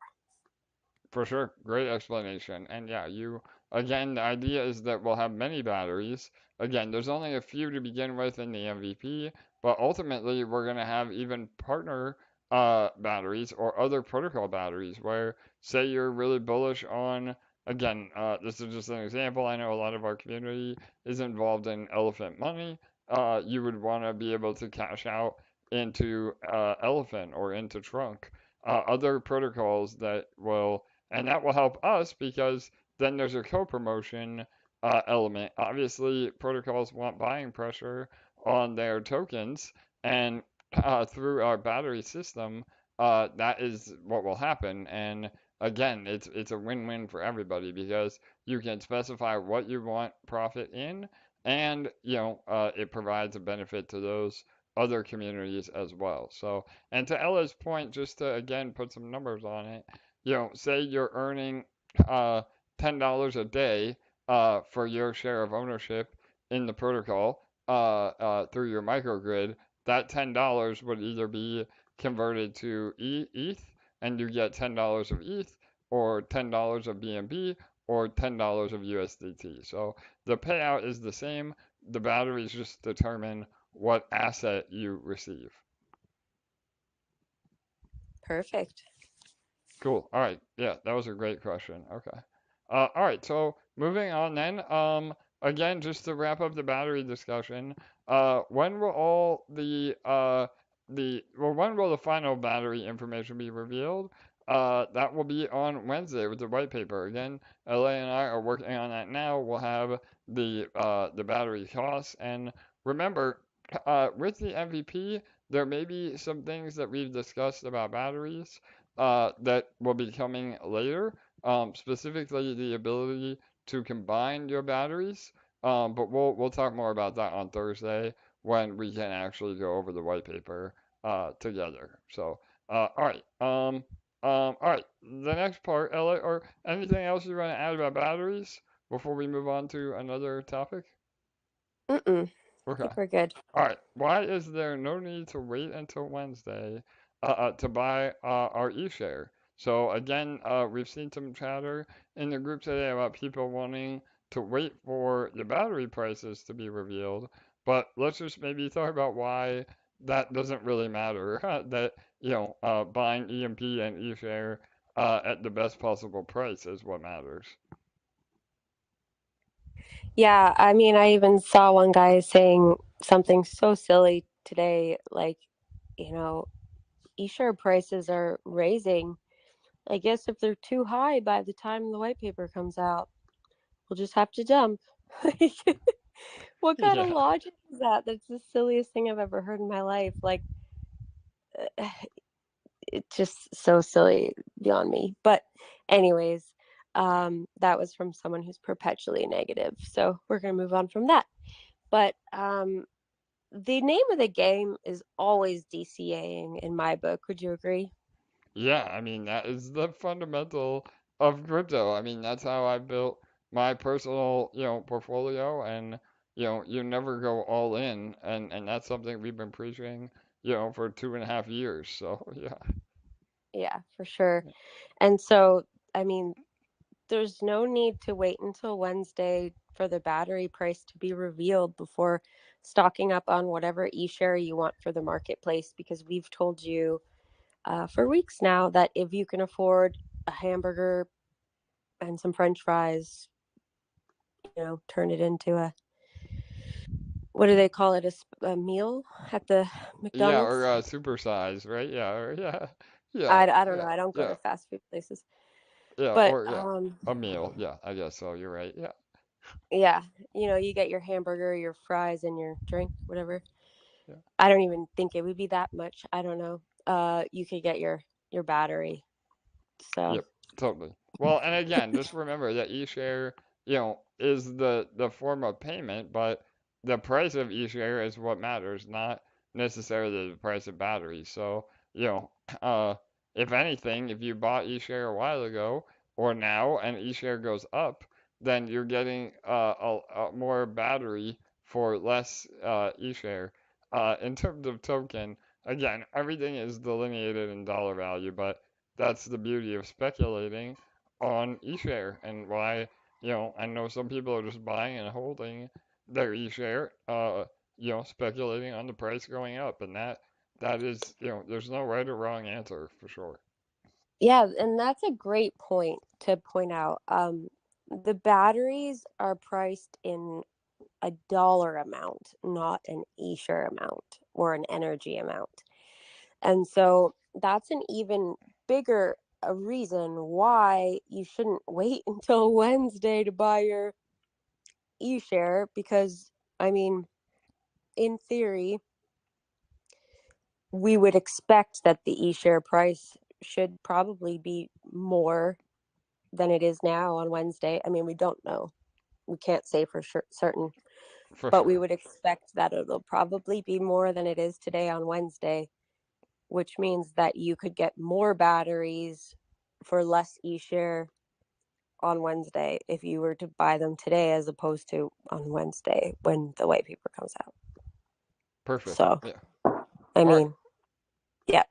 for sure. Great explanation. And yeah, again, the idea is that we'll have many batteries. Again, there's only a few to begin with in the MVP, but ultimately we're going to have even partner batteries or other protocol batteries where, say, you're really bullish on. Again, this is just an example. I know a lot of our community is involved in EMP.Money. You would want to be able to cash out into Elephant or into Trunk. Other protocols and that will help us because then there's a co-promotion element. Obviously, protocols want buying pressure on their tokens, and through our battery system, that is what will happen. And again, it's a win-win for everybody because you can specify what you want profit in, and it provides a benefit to those other communities as well. So, and to Ella's point, just to again put some numbers on it, say you're earning uh, $10 a day for your share of ownership in the protocol through your microgrid, that $10 would either be converted to ETH and you get $10 of ETH or $10 of BNB or $10 of USDT. So the payout is the same. The batteries just determine what asset you receive. Perfect. Cool. All right. Yeah, that was a great question. Okay. All right. So moving on then. Again, just to wrap up the battery discussion, when will all when will the final battery information be revealed? That will be on Wednesday with the white paper. Again, LA and I are working on that now. We'll have the battery costs, and remember, with the MVP, there may be some things that we've discussed about batteries that will be coming later, specifically the ability to combine your batteries. But we'll talk more about that on Thursday when we can actually go over the white paper together. So, all right. All right. The next part, Ella, or anything else you want to add about batteries before we move on to another topic? I Okay. think we're good. All right. Why is there no need to wait until Wednesday to buy our eShare? So again, we've seen some chatter in the group today about people wanting to wait for the battery prices to be revealed. But let's just maybe talk about why that doesn't really matter. That buying EMP and eShare at the best possible price is what matters. Yeah, I mean, I even saw one guy saying something so silly today, like, Eshare prices are raising. I guess if they're too high by the time the white paper comes out, we'll just have to dump. What kind of Yeah. logic is that? That's the silliest thing I've ever heard in my life. Like, it's just so silly beyond me. But anyways, that was from someone who's perpetually negative. So we're going to move on from that. But the name of the game is always DCAing in my book. Would you agree? Yeah, I mean, that is the fundamental of crypto. I mean, that's how I built my personal, portfolio, and you never go all in, and that's something we've been preaching, for 2.5 years. So yeah. Yeah, for sure. And so, I mean, there's no need to wait until Wednesday for the battery price to be revealed before stocking up on whatever eShare you want for the marketplace, because we've told you for weeks now that if you can afford a hamburger and some French fries, turn it into what do they call it? A meal at the Yeah, McDonald's? or supersize, right? Yeah, or yeah, yeah, I don't know. yeah, I don't go yeah, to fast food places, yeah, but or yeah, a meal. Yeah, I guess so. You're right. Yeah, yeah, you get your hamburger, your fries, and your drink, whatever. yeah. I don't even think it would be that much. I don't know. You could get your battery. So Yep, totally. Well, and again, just remember that eShare, is the form of payment, but the price of eShare is what matters, not necessarily the price of batteries. So, you know, uh, if anything, if you bought eShare a while ago or now and eShare goes up, then you're getting a more battery for less eShare. In terms of token, again, everything is delineated in dollar value, but that's the beauty of speculating on eShare and why, I know some people are just buying and holding their eShare, speculating on the price going up. And that is, there's no right or wrong answer for sure. yeah, and that's a great point to point out. The batteries are priced in a dollar amount, not an eShare amount or an energy amount. And so that's an even bigger a reason why you shouldn't wait until Wednesday to buy your eShare, because I mean, in theory, we would expect that the eShare price should probably be more than it is now on Wednesday. I mean, we don't know. We can't say for certain, For but we sure. would expect that it'll probably be more than it is today on Wednesday, which means that you could get more batteries for less eShare on Wednesday if you were to buy them today as opposed to on Wednesday when the white paper comes out. Perfect. So, Yeah. I All right. mean, yeah.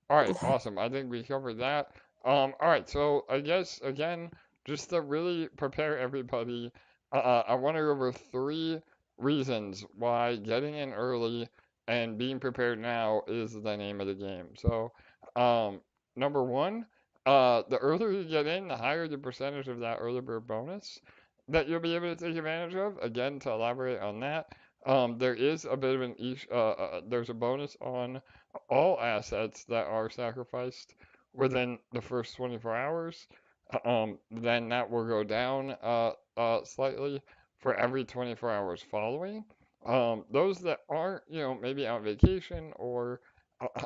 All right, awesome. I think we covered that. All right, so I guess again, just to really prepare everybody, I want to go over 3 reasons why getting in early and being prepared now is the name of the game. So, um, number one, the earlier you get in, the higher the percentage of that early bird bonus that you'll be able to take advantage of. Again, to elaborate on that, there is a bit of there's a bonus on all assets that are sacrificed within the first 24 hours. Then that will go down slightly for every 24 hours following. Those that aren't, maybe on vacation or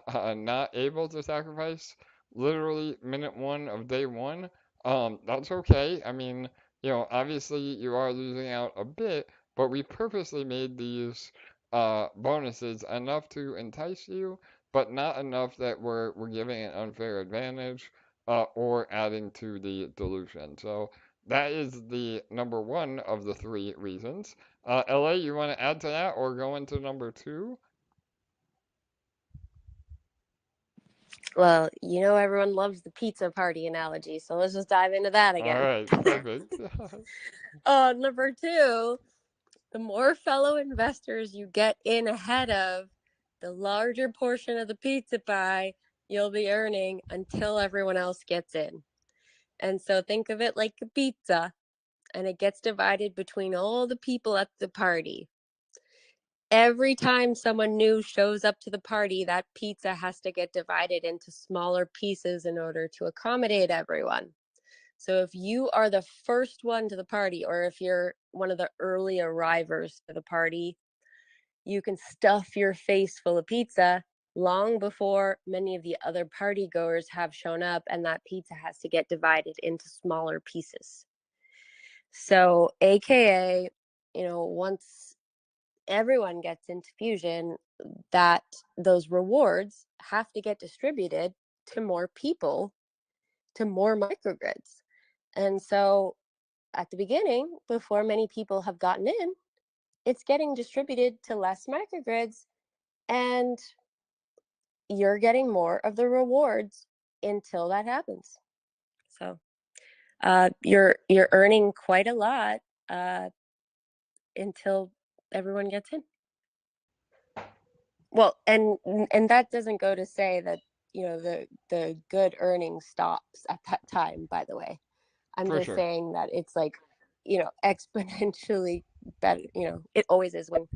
not able to sacrifice literally minute one of day one, that's okay. I mean, obviously you are losing out a bit, but we purposely made these bonuses enough to entice you, but not enough that we're giving an unfair advantage or adding to the dilution. So that is the number one of the 3 reasons. LA, you want to add to that or go into number 2? Well, everyone loves the pizza party analogy, so let's just dive into that All again. right, perfect. Number 2, the more fellow investors you get in ahead of, the larger portion of the pizza pie you'll be earning until everyone else gets in. And so think of it like a pizza, and it gets divided between all the people at the party. Every time someone new shows up to the party, that pizza has to get divided into smaller pieces in order to accommodate everyone. So if you are the first one to the party, or if you're one of the early arrivers to the party, you can stuff your face full of pizza long before many of the other party goers have shown up, and that pizza has to get divided into smaller pieces. So AKA, once everyone gets into Fusion, that those rewards have to get distributed to more people, to more microgrids. And so at the beginning, before many people have gotten in, it's getting distributed to less microgrids, and you're getting more of the rewards until that happens. So you're earning quite a lot until everyone gets in. Well, and that doesn't go to say that the good earning stops at that time, by the way. I'm For just sure. saying that it's like exponentially better. It always is when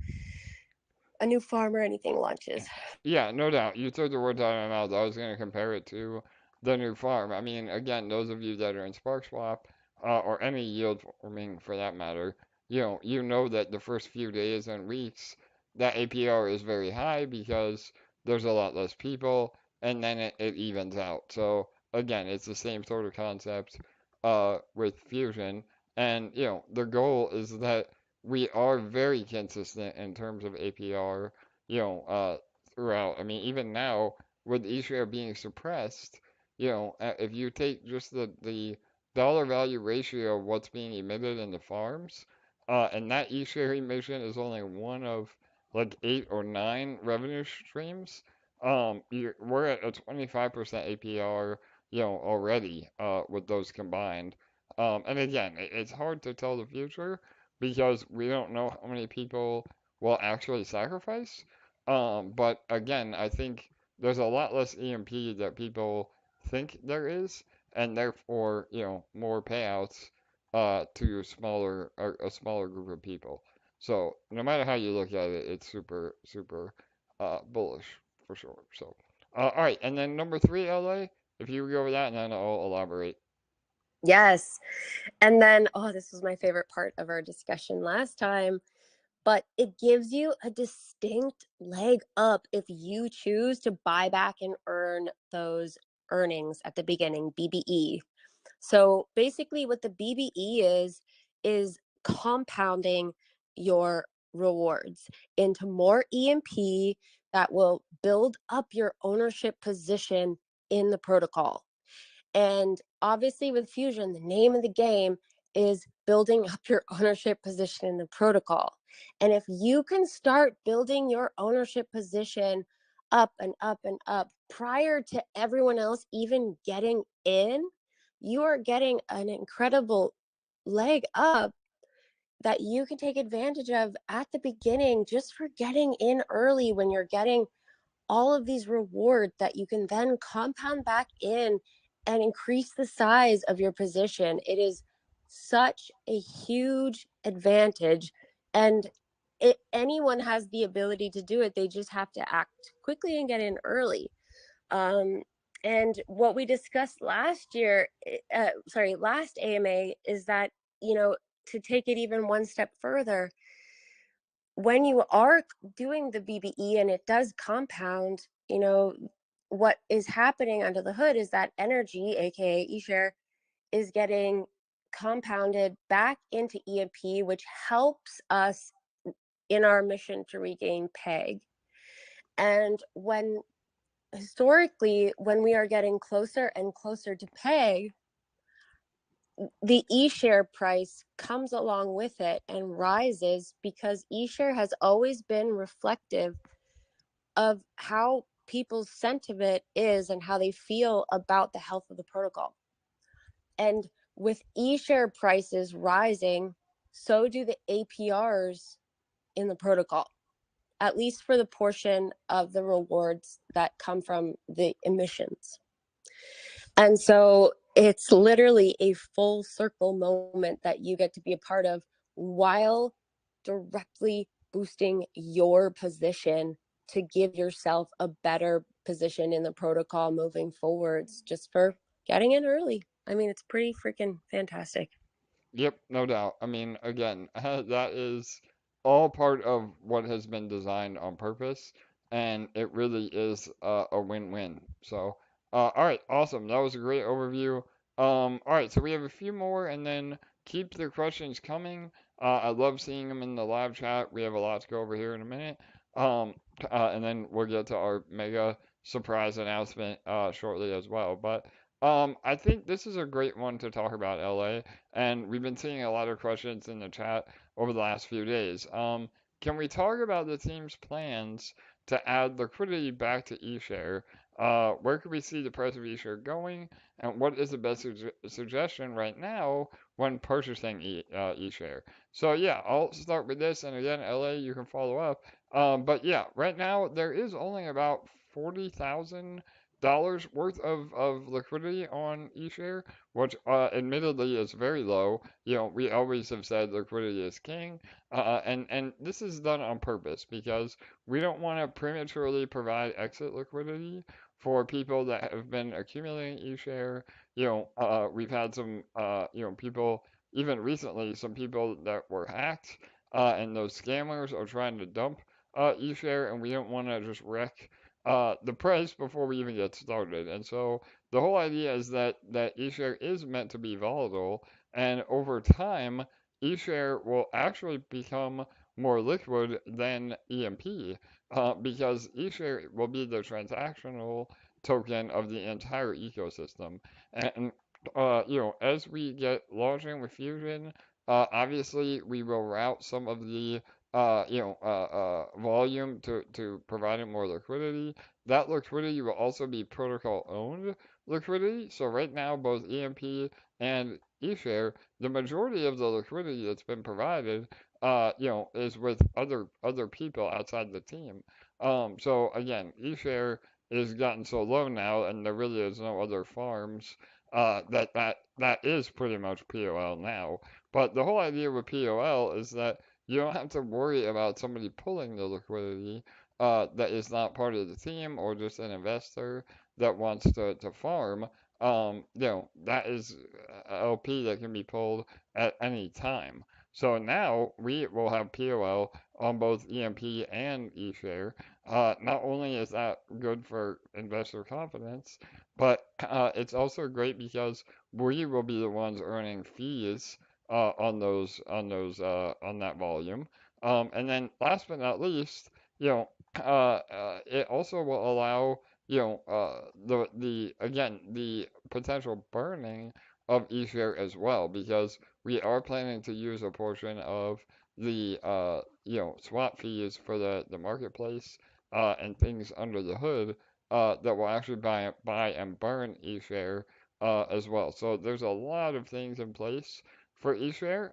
a new farm or anything launches. Yeah, no doubt. You took the words out of my mouth. I was going to compare it to the new farm. I mean, again, those of you that are in Sparkswap, or any yield farming for that matter, you know that the first few days and weeks, that APR is very high because there's a lot less people, and then it evens out. So again, it's the same sort of concept with Fusion, and the goal is that we are very consistent in terms of APR. You know, throughout. I mean, even now with Eshare being suppressed, if you take just the dollar value ratio of what's being emitted in the farms, and that Eshare emission is only one of like 8 or 9 revenue streams. We're at a 25% APR, already with those combined. And again, it's hard to tell the future because we don't know how many people will actually sacrifice. But again, I think there's a lot less EMP that people think there is, and therefore, more payouts to a smaller group of people. So no matter how you look at it, it's super, super bullish for sure. So, all right, and then number 3, LA, if you go over that, and then I'll elaborate. Yes. And then, this was my favorite part of our discussion last time, but it gives you a distinct leg up if you choose to buy back and earn those earnings at the beginning, BBE. So basically what the BBE is compounding your rewards into more EMP that will build up your ownership position in the protocol. And obviously with Fusion, the name of the game is building up your ownership position in the protocol. And if you can start building your ownership position up and up and up prior to everyone else even getting in. You are getting an incredible leg up that you can take advantage of at the beginning just for getting in early, when you're getting all of these rewards that you can then compound back in and increase the size of your position. It is such a huge advantage, and anyone has the ability to do it. They just have to act quickly and get in early. And what we discussed last year, last AMA, is that, to take it even one step further, when you are doing the BBE and it does compound, what is happening under the hood is that energy, aka Eshare, is getting compounded back into EMP, which helps us in our mission to regain PEG. And historically, when we are getting closer and closer to PEG, the eShare price comes along with it and rises, because eShare has always been reflective of how people's sentiment is and how they feel about the health of the protocol. And with eShare prices rising, so do the APRs in the protocol, at least for the portion of the rewards that come from the emissions. And so it's literally a full circle moment that you get to be a part of, while directly boosting your position to give yourself a better position in the protocol moving forwards, just for getting in early. I mean, it's pretty freaking fantastic. Yep, no doubt. I mean, again, that is all part of what has been designed on purpose, and it really is a win-win. So, all right, awesome. That was a great overview. All right, so we have a few more, and then keep the questions coming. I love seeing them in the live chat. We have a lot to go over here in a minute. And then we'll get to our mega surprise announcement shortly as well. But I think this is a great one to talk about, LA. And we've been seeing a lot of questions in the chat over the last few days. Can we talk about the team's plans to add liquidity back to eShare? Where could we see the price of eShare going? And what is the best suggestion right now when purchasing eShare? So yeah, I'll start with this. And again, LA, you can follow up. But yeah, right now there is only about $40,000 worth of liquidity on eShare, which admittedly is very low. You know, we always have said liquidity is king, and this is done on purpose because we don't want to prematurely provide exit liquidity for people that have been accumulating eShare. We've had some, people, even recently, some people that were hacked, and those scammers are trying to dump eShare, and we don't want to just wreck the price before we even get started. And so the whole idea is that eShare is meant to be volatile, and over time, eShare will actually become more liquid than EMP, because eShare will be the transactional token of the entire ecosystem. And as we get launching with Fusion, obviously we will route some of the volume to providing more liquidity. That liquidity will also be protocol owned liquidity. So right now, both EMP and eShare, the majority of the liquidity that's been provided, is with other people outside the team. So again, eShare is gotten so low now, and there really is no other farms that is pretty much POL now. But the whole idea with POL is that you don't have to worry about somebody pulling the liquidity that is not part of the team or just an investor that wants to farm. That is a LP that can be pulled at any time. So now we will have POL on both EMP and eShare. Not only is that good for investor confidence, but it's also great because we will be the ones earning fees on that volume. And then last but not least, it also will allow the potential burning of eShare as well, because we are planning to use a portion of the swap fees for the marketplace and things under the hood that will actually buy and burn Eshare as well. So there's a lot of things in place for Eshare,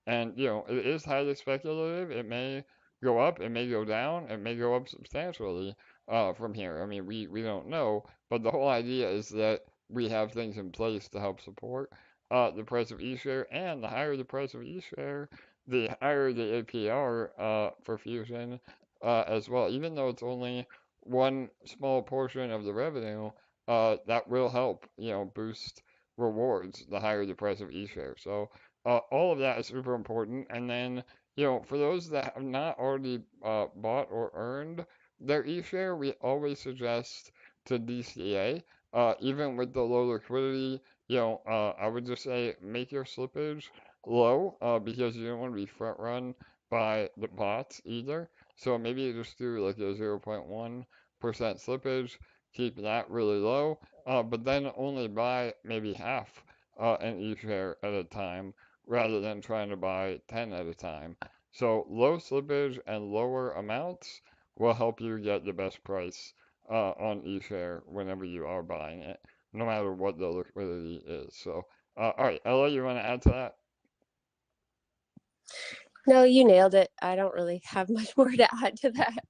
and it is highly speculative. It may go up, it may go down, it may go up substantially from here. I mean, we don't know, but the whole idea is that we have things in place to help support the price of Eshare, and the higher the price of Eshare, the higher the APR for Fusion as well. Even though it's only one small portion of the revenue, that will help, boost rewards the higher the price of eShare. So all of that is super important. And then, for those that have not already bought or earned their eShare, we always suggest to DCA, even with the low liquidity. I would just say make your slippage low because you don't want to be front run by the bots either. So maybe you just do like a 0.1% slippage, keep that really low, but then only buy maybe half an eShare at a time rather than trying to buy 10 at a time. So low slippage and lower amounts will help you get the best price on eShare whenever you are buying it, no matter what the liquidity is. So, all right, Ella, you want to add to that? No, you nailed it. I don't really have much more to add to that.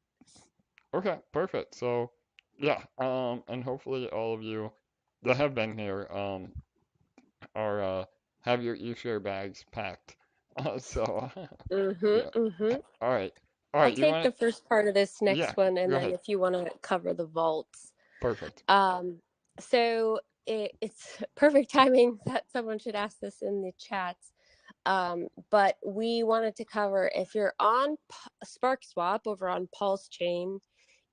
Okay, perfect. So, yeah, and hopefully all of you that have been here are have your e-share bags packed. So, yeah. All right, all I'll right. You take want the first part of this Yeah, next one, and go then ahead. if you want to cover the vaults. Perfect. So it's perfect timing that someone should ask this in the chats. But we wanted to cover, if you're on Sparkswap over on Pulse Chain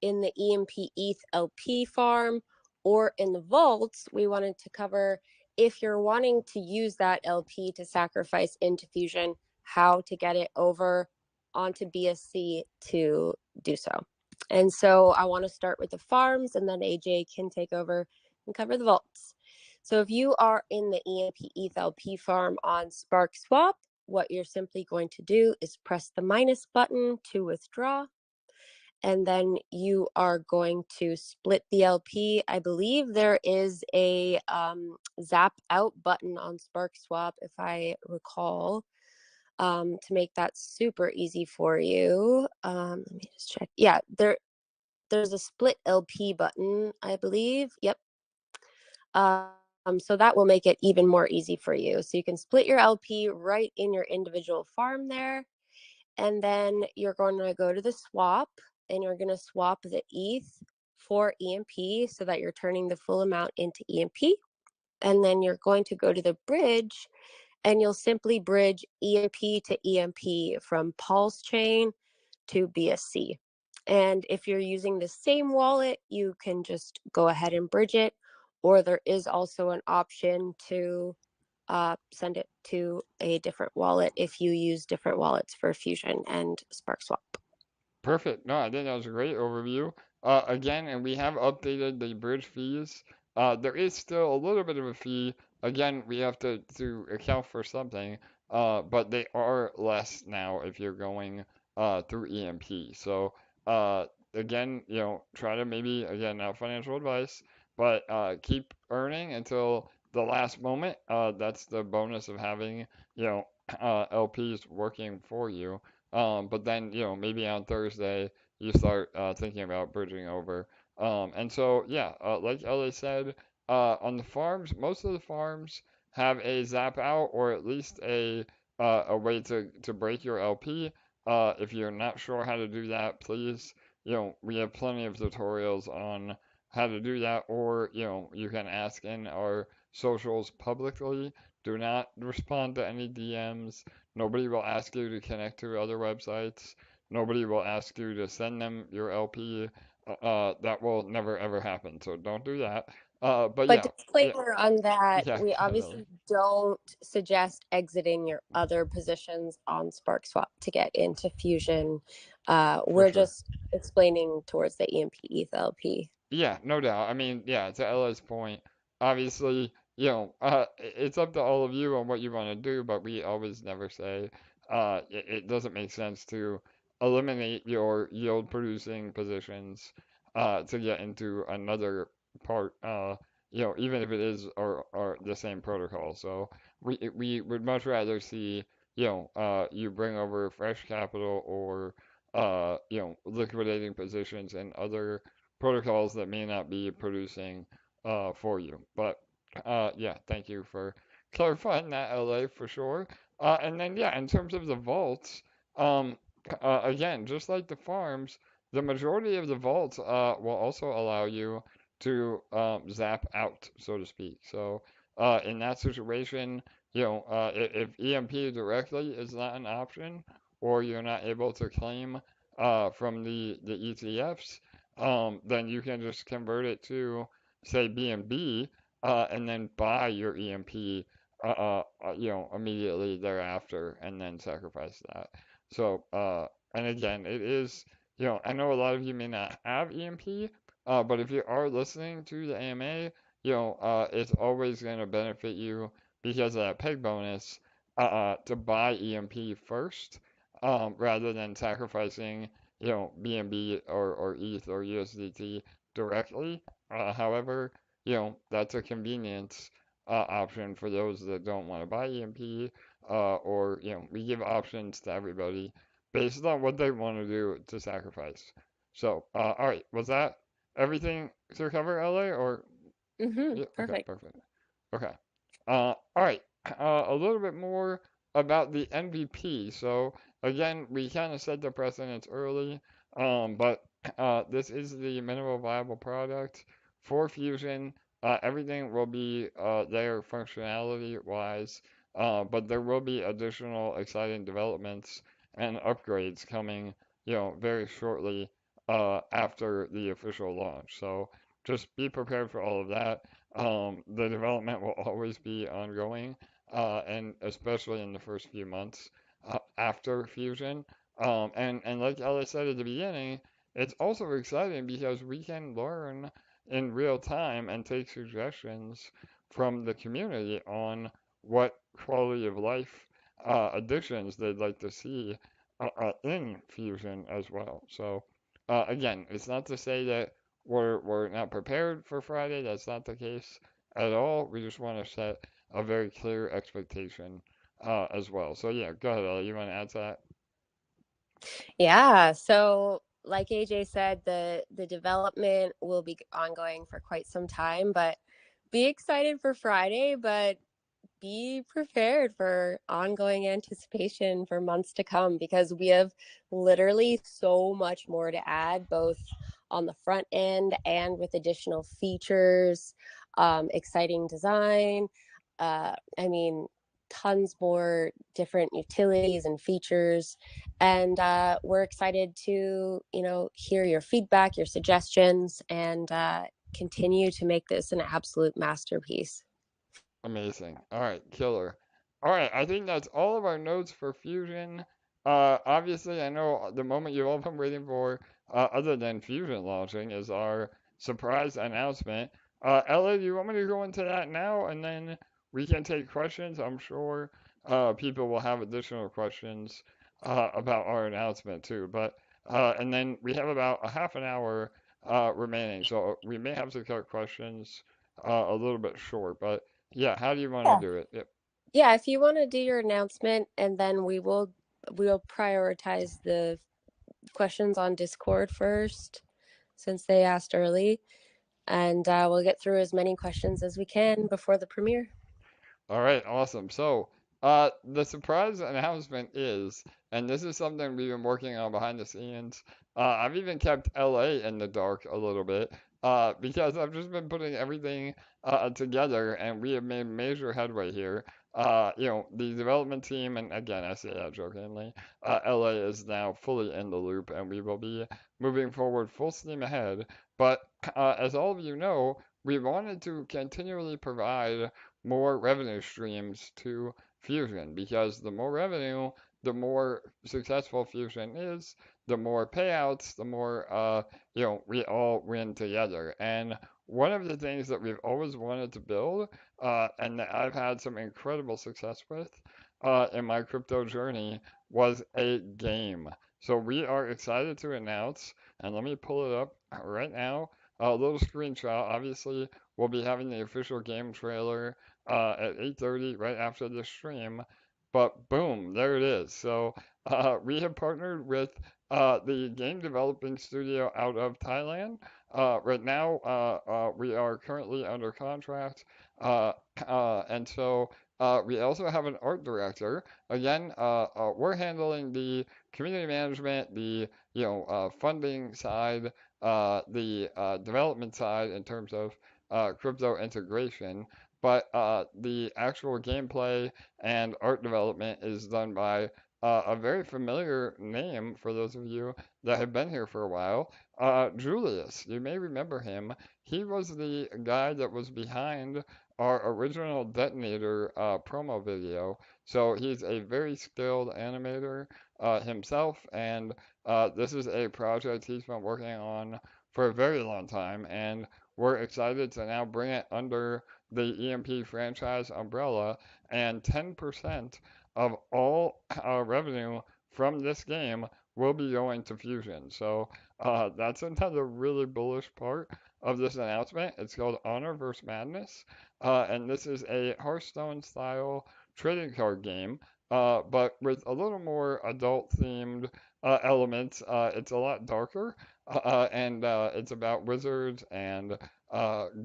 in the EMP ETH LP farm or in the vaults, we wanted to cover if you're wanting to use that LP to sacrifice into Fusion, how to get it over onto BSC to do so. And so I want to start with the farms, and then AJ can take over and cover the vaults. So if you are in the EMP ETH LP farm on Sparkswap, what you're simply going to do is press the minus button to withdraw, and then you are going to split the LP. I believe there is a zap out button on Sparkswap, if I recall, to make that super easy for you. Let me just check. Yeah, there's a split LP button, I believe. Yep. So that will make it even more easy for you. So you can split your LP right in your individual farm there. And then you're going to go to the swap, and you're going to swap the ETH for EMP so that you're turning the full amount into EMP. And then you're going to go to the bridge, and you'll simply bridge EMP to EMP from Pulse Chain to BSC. And if you're using the same wallet, you can just go ahead and bridge it, or there is also an option to send it to a different wallet if you use different wallets for Fusion and Sparkswap. Perfect. No, I think that was a great overview. Again, and we have updated the bridge fees. There is still a little bit of a fee. Again, we have to account for something, but they are less now if you're going through EMP. So, again, try to maybe, again, not financial advice, but keep earning until the last moment. That's the bonus of having, LPs working for you. But then, maybe on Thursday you start thinking about bridging over. And so, yeah, like Ellie said, on the farms, most of the farms have a zap out or at least a way to break your LP. If you're not sure how to do that, please, we have plenty of tutorials on how to do that, or, you can ask in our socials publicly. Do not respond to any DMs. Nobody will ask you to connect to other websites. Nobody will ask you to send them your LP. That will never ever happen. So don't do that. But But yeah, disclaimer on that, yeah, we definitely, obviously don't suggest exiting your other positions on Sparkswap to get into Fusion. for We're sure. just explaining towards the EMP ETH LP. Yeah, no doubt. I mean, yeah, to Ella's point, obviously, it's up to all of you on what you want to do, but we always never say, it doesn't make sense to eliminate your yield producing positions to get into another part, even if it is or the same protocol. So we would much rather see, you bring over fresh capital or, liquidating positions in other protocols that may not be producing for you. But yeah, thank you for clarifying that, LA, for sure. And then, yeah, in terms of the vaults, um, again, just like the farms, the majority of the vaults will also allow you to zap out, so to speak. So in that situation, if EMP directly is not an option, or you're not able to claim from the ETFs, then you can just convert it to, say, BNB, and then buy your EMP, immediately thereafter, and then sacrifice that. So, and again, it is, I know a lot of you may not have EMP, but if you are listening to the AMA, it's always going to benefit you because of that peg bonus, to buy EMP first, rather than sacrificing, BNB or ETH or USDT directly. However, that's a convenience option for those that don't want to buy EMP, or, we give options to everybody based on what they want to do to sacrifice. So, all right, was that everything to cover, LA? Or yeah, okay, Perfect. perfect. Okay. All right. A little bit more about the MVP. So again, we kind of set the precedence early, but this is the minimal viable product for Fusion. Everything will be there functionality wise, but there will be additional exciting developments and upgrades coming, very shortly after the official launch. So just be prepared for all of that. The development will always be ongoing, and especially in the first few months after Fusion. And like Ella said at the beginning, it's also exciting because we can learn in real time and take suggestions from the community on what quality of life additions they'd like to see in Fusion as well. So again, it's not to say that we're not prepared for Friday. That's not the case at all. We just want to set a very clear expectation as well. So yeah, go ahead, Ella. You want to add to that? Yeah. So, like AJ said, the development will be ongoing for quite some time, but be excited for Friday, but be prepared for ongoing anticipation for months to come because we have literally so much more to add, both on the front end and with additional features, exciting design. I mean, tons more different utilities and features. And we're excited to, hear your feedback, your suggestions, and continue to make this an absolute masterpiece. Amazing. All right, killer. All right, I think that's all of our notes for Fusion. Obviously, I know the moment you've all been waiting for, other than Fusion launching, is our surprise announcement. Ella, do you want me to go into that now, and then we can take questions? I'm sure people will have additional questions about our announcement too. But and then we have about a half an hour remaining, so we may have to cut questions a little bit short, but. Yeah, how do you want to Yeah. do it? Yep. Yeah, if you want to do your announcement, and then we'll prioritize the questions on Discord first, since they asked early, and we'll get through as many questions as we can before the premiere. All right, awesome. So, the surprise announcement is, and this is something we've been working on behind the scenes. I've even kept LA in the dark a little bit, because I've just been putting everything together, and we have made major headway here. The development team, and again, I say that jokingly, LA is now fully in the loop, and we will be moving forward full steam ahead. But as all of you know, we wanted to continually provide more revenue streams to Fusion because the more revenue, the more successful Fusion is, the more payouts, the more we all win together. And one of the things that we've always wanted to build, and that I've had some incredible success with in my crypto journey, was a game. So we are excited to announce, and let me pull it up right now. A little screenshot. Obviously, we'll be having the official game trailer at 8:30 right after the stream. But boom, there it is. So we have partnered with the game developing studio out of Thailand. Right now, we are currently under contract, uh, and so we also have an art director. Again, we're handling the community management, the funding side, the development side in terms of crypto integration, but the actual gameplay and art development is done by a very familiar name for those of you that have been here for a while. Julius, you may remember him. He was the guy that was behind our original detonator promo video. So he's a very skilled animator himself, and this is a project he's been working on for a very long time, and we're excited to now bring it under the EMP franchise umbrella, and 10% of all revenue from this game will be going to Fusion. So that's another really bullish part of this announcement. It's called Honor vs. Madness, and this is a Hearthstone style trading card game, but with a little more adult themed elements. It's a lot darker, and it's about wizards and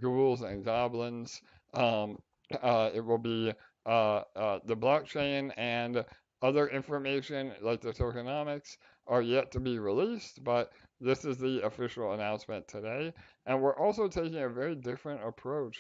ghouls and goblins. Um, it will be the blockchain and other information like the tokenomics are yet to be released, but this is the official announcement today. And we're also taking a very different approach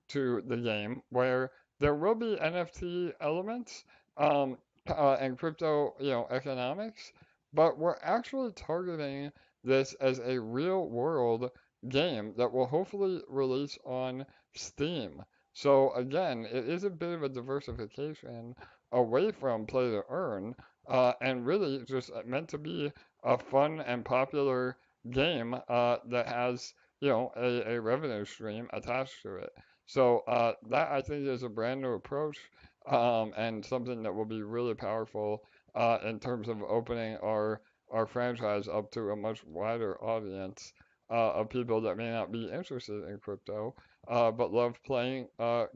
to the game where there will be NFT elements um, and crypto, economics, but we're actually targeting this as a real world game that will hopefully release on Steam. So again, it is a bit of a diversification away from play to earn, and really just meant to be a fun and popular game that has, a revenue stream attached to it. So that I think is a brand new approach, and something that will be really powerful in terms of opening our franchise up to a much wider audience of people that may not be interested in crypto, but love playing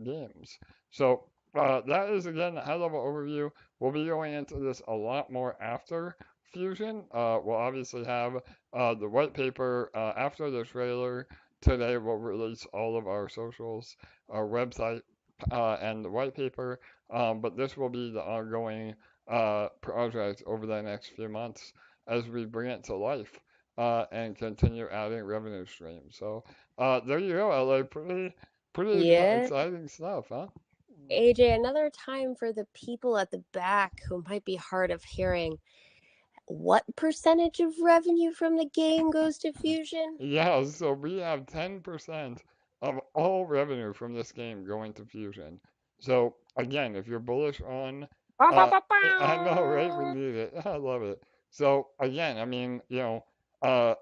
games. So that is again a high-level overview. We'll be going into this a lot more after Fusion. We'll obviously have the white paper after the trailer. Today we'll release all of our socials, our website, and the white paper. But this will be the ongoing project over the next few months as we bring it to life and continue adding revenue streams. So there you go, LA. Pretty Yeah. exciting stuff, huh? AJ, another time for the people at the back who might be hard of hearing. What percentage of revenue from the game goes to Fusion? Yeah, so we have 10% of all revenue from this game going to Fusion. So again, if you're bullish on, uh, I know, right? We need it. I love it. So again, I mean, uh,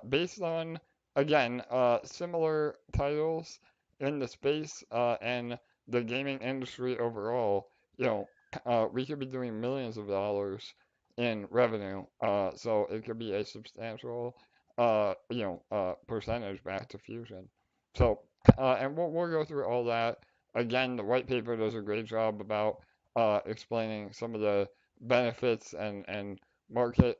based on again, similar titles in the space and the gaming industry overall, we could be doing millions of dollars in revenue. So it could be a substantial percentage back to Fusion. So, and we'll go through all that. Again, the white paper does a great job about explaining some of the benefits and market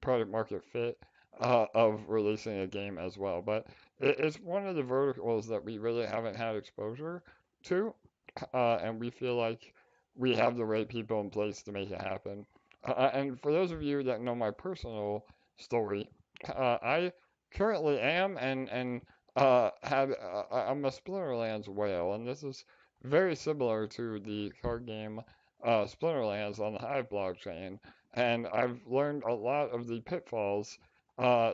product market fit of releasing a game as well. But it's one of the verticals that we really haven't had exposure to, and we feel like we have the right people in place to make it happen. And for those of you that know my personal story, I currently am and I'm a Splinterlands whale, and this is very similar to the card game Splinterlands on the Hive blockchain. And I've learned a lot of the pitfalls uh,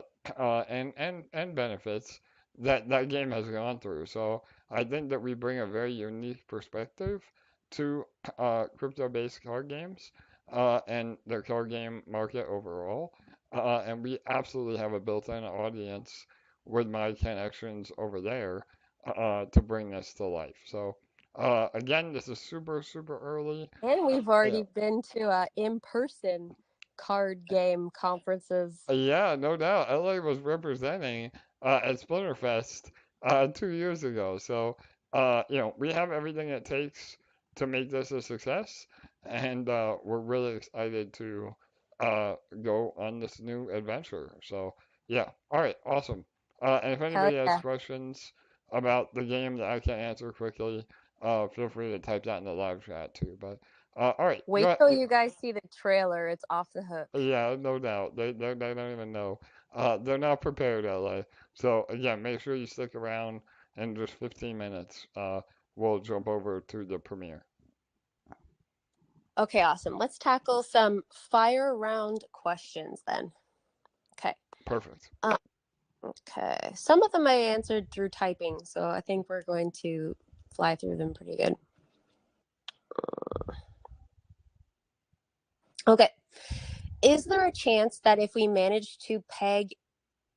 and benefits that that game has gone through. So I think that we bring a very unique perspective to crypto-based card games and their card game market overall. And we absolutely have a built-in audience with my connections over there to bring this to life. So again, this is super early. And we've Yeah, already been to in person card game conferences. Yeah, no doubt. LA was representing at Splinterfest 2 years ago. So, we have everything it takes to make this a success, and we're really excited to go on this new adventure. So, yeah. All right, awesome. And if Hell anybody has yeah. questions about the game that I can't answer quickly, feel free to type that in the live chat too. But all right, go Wait ahead. till you guys see the trailer. It's off the hook. Yeah, no doubt. They don't even know. They're not prepared, LA. So again, make sure you stick around. In just 15 minutes, we'll jump over to the premiere. Okay, awesome. Let's tackle some fire round questions then. Okay. Perfect. Okay. Some of them I answered through typing, so I think we're going to fly through them pretty good. Okay. Is there a chance that if we manage to peg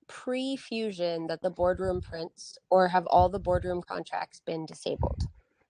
pre-fusion that the boardroom prints, or have all the boardroom contracts been disabled?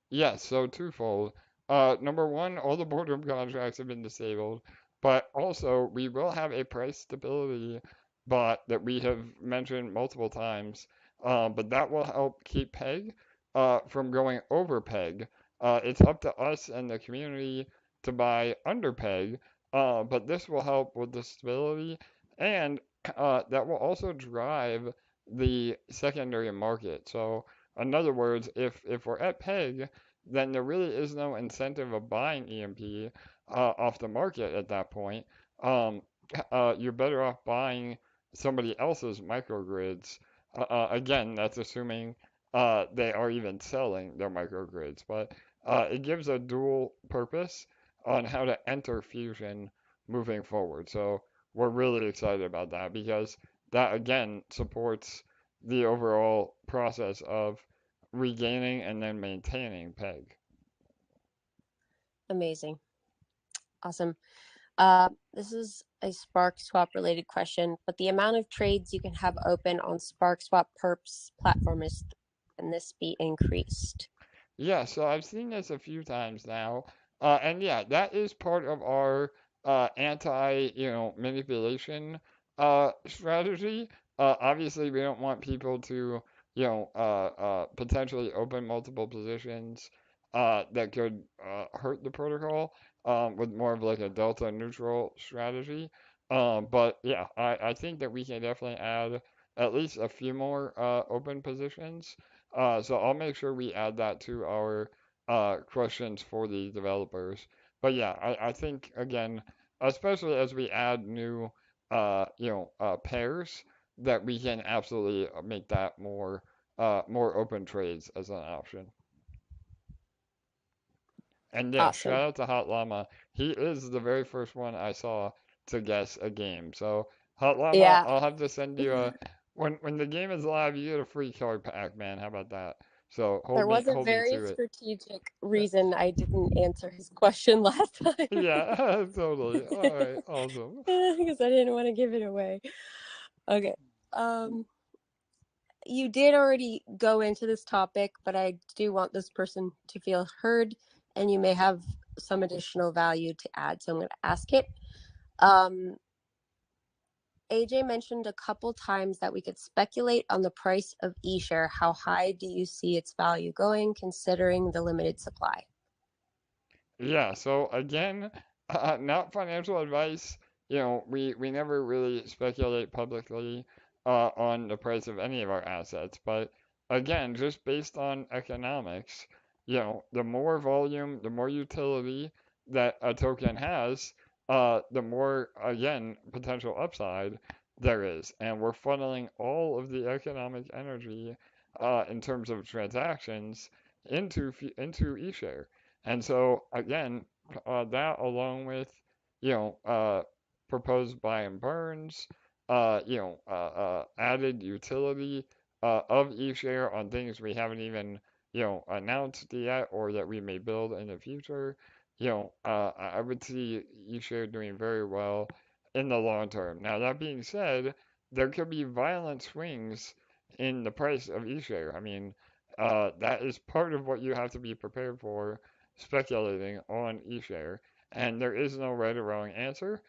Yes, so twofold. Number one, all the boardroom contracts have been disabled, but also we will have a price stability bot that we have mentioned multiple times, but that will help keep peg from going over peg. It's up to us and the community to buy under peg, but this will help with the stability, and that will also drive the secondary market. So, in other words, if we're at peg, then there really is no incentive of buying EMP off the market at that point. Um, you're better off buying somebody else's microgrids. Again, that's assuming they are even selling their microgrids, but it gives a dual purpose on how to enter Fusion moving forward. So we're really excited about that because that again supports the overall process of regaining and then maintaining peg. Amazing. Awesome. This is a Sparkswap related question, but the amount of trades you can have open on Sparkswap PERPS platform can this be increased? Yeah, so I've seen this a few times now, and yeah, that is part of our manipulation strategy. Obviously, we don't want people to, potentially open multiple positions that could hurt the protocol with more of like a delta neutral strategy. But yeah, I think that we can definitely add at least a few more open positions. So I'll make sure we add that to our questions for the developers. But yeah, I think again, especially as we add new pairs, that we can absolutely make that more open trades as an option. And yeah, Awesome. shout out to Hot Llama. He is the very first one I saw to guess a game. So Hot Llama, Yeah. I'll have to send you a when the game is live, you get a free card pack, man. How about that? So There was a hold me very to it. strategic reason I didn't answer his question last time. Yeah, totally. All right, awesome. Because I didn't want to give it away. Okay. You did already go into this topic, but I do want this person to feel heard, and you may have some additional value to add, so I'm going to ask it. AJ mentioned a couple times that we could speculate on the price of Eshare. How high do you see its value going, considering the limited supply? Yeah, so again, not financial advice. We never really speculate publicly on the price of any of our assets, but again, just based on economics, the more volume, the more utility that a token has, the more, again, potential upside there is. And we're funneling all of the economic energy in terms of transactions into eShare. And so again, that along with you know uh, proposed buy and burns, added utility of eShare on things we haven't even announced yet or that we may build in the future. I would see eShare doing very well in the long term. Now that being said, there could be violent swings in the price of eShare. I mean, that is part of what you have to be prepared for speculating on eShare, and there is no right or wrong answer.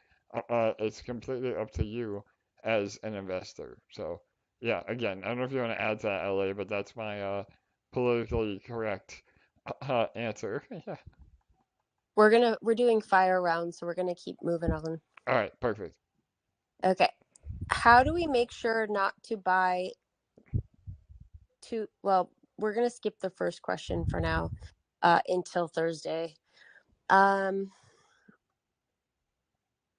It's completely up to you as an investor. So yeah, again, I don't know if you want to add to that, LA, but that's my politically correct answer. Yeah. We're doing fire rounds, so we're gonna keep moving on. All right, perfect. Okay. How do we make sure not to buy well, we're gonna skip the first question for now, until Thursday.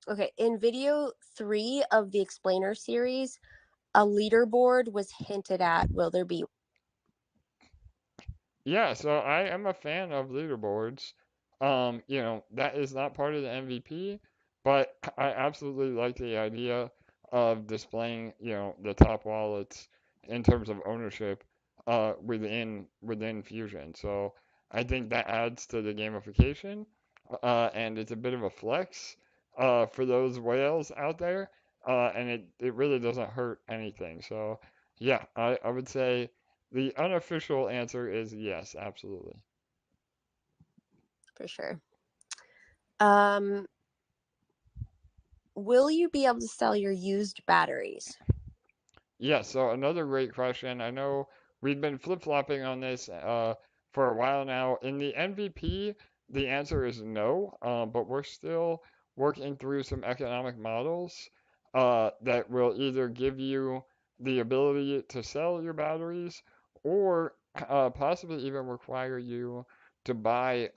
Okay, in video 3 of the explainer series, a leaderboard was hinted at. Will there be? Yeah, so I am a fan of leaderboards. That is not part of the MVP, but I absolutely like the idea of displaying, the top wallets in terms of ownership within Fusion. So I think that adds to the gamification, and it's a bit of a flex for those whales out there, and it really doesn't hurt anything. So yeah, I would say. The unofficial answer is yes, absolutely. For sure. Will you be able to sell your used batteries? Yeah, so another great question. I know we've been flip-flopping on this for a while now. In the MVP, the answer is no, but we're still working through some economic models that will either give you the ability to sell your batteries or possibly even require you to buy,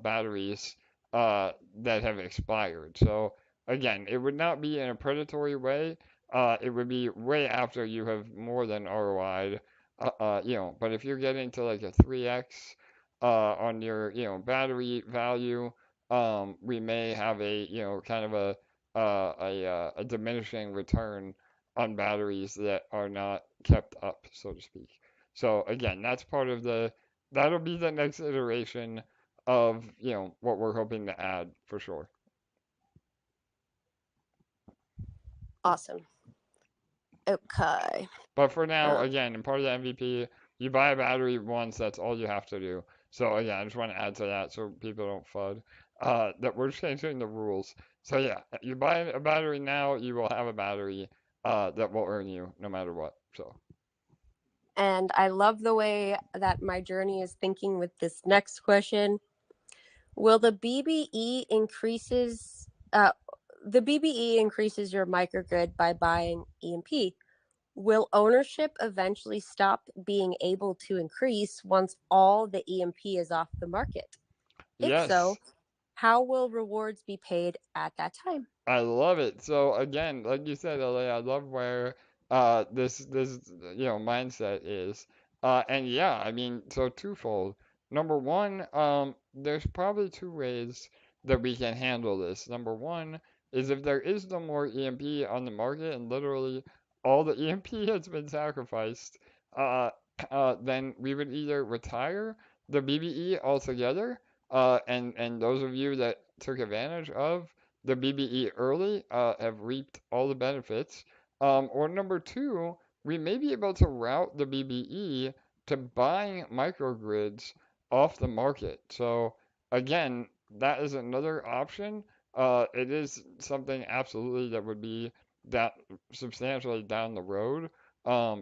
batteries that have expired. So again, it would not be in a predatory way, it would be way after you have more than ROI'd, but if you're getting to like a 3x on your, battery value, we may have a, kind of a diminishing return on batteries that are not kept up, so to speak. So again, that'll be the next iteration of, what we're hoping to add for sure. Awesome. Okay. But for now, again, in part of the MVP, you buy a battery once, that's all you have to do. So again, I just want to add to that so people don't FUD that we're changing the rules. So yeah, you buy a battery now, you will have a battery that will earn you no matter what. So. And I love the way that my journey is thinking with this next question. Will the BBE increases your microgrid by buying EMP? Will ownership eventually stop being able to increase once all the EMP is off the market? If so, Yes. how will rewards be paid at that time? I love it. So again, like you said, LA, I love where this mindset is. And yeah, I mean, so twofold. Number one, there's probably two ways that we can handle this. Number one is if there is no more EMP on the market and literally all the EMP has been sacrificed, uh, then we would either retire the BBE altogether, and those of you that took advantage of the BBE early have reaped all the benefits. Or number two, we may be able to route the BBE to buying microgrids off the market. So again, that is another option. It is something absolutely that would be that substantially down the road.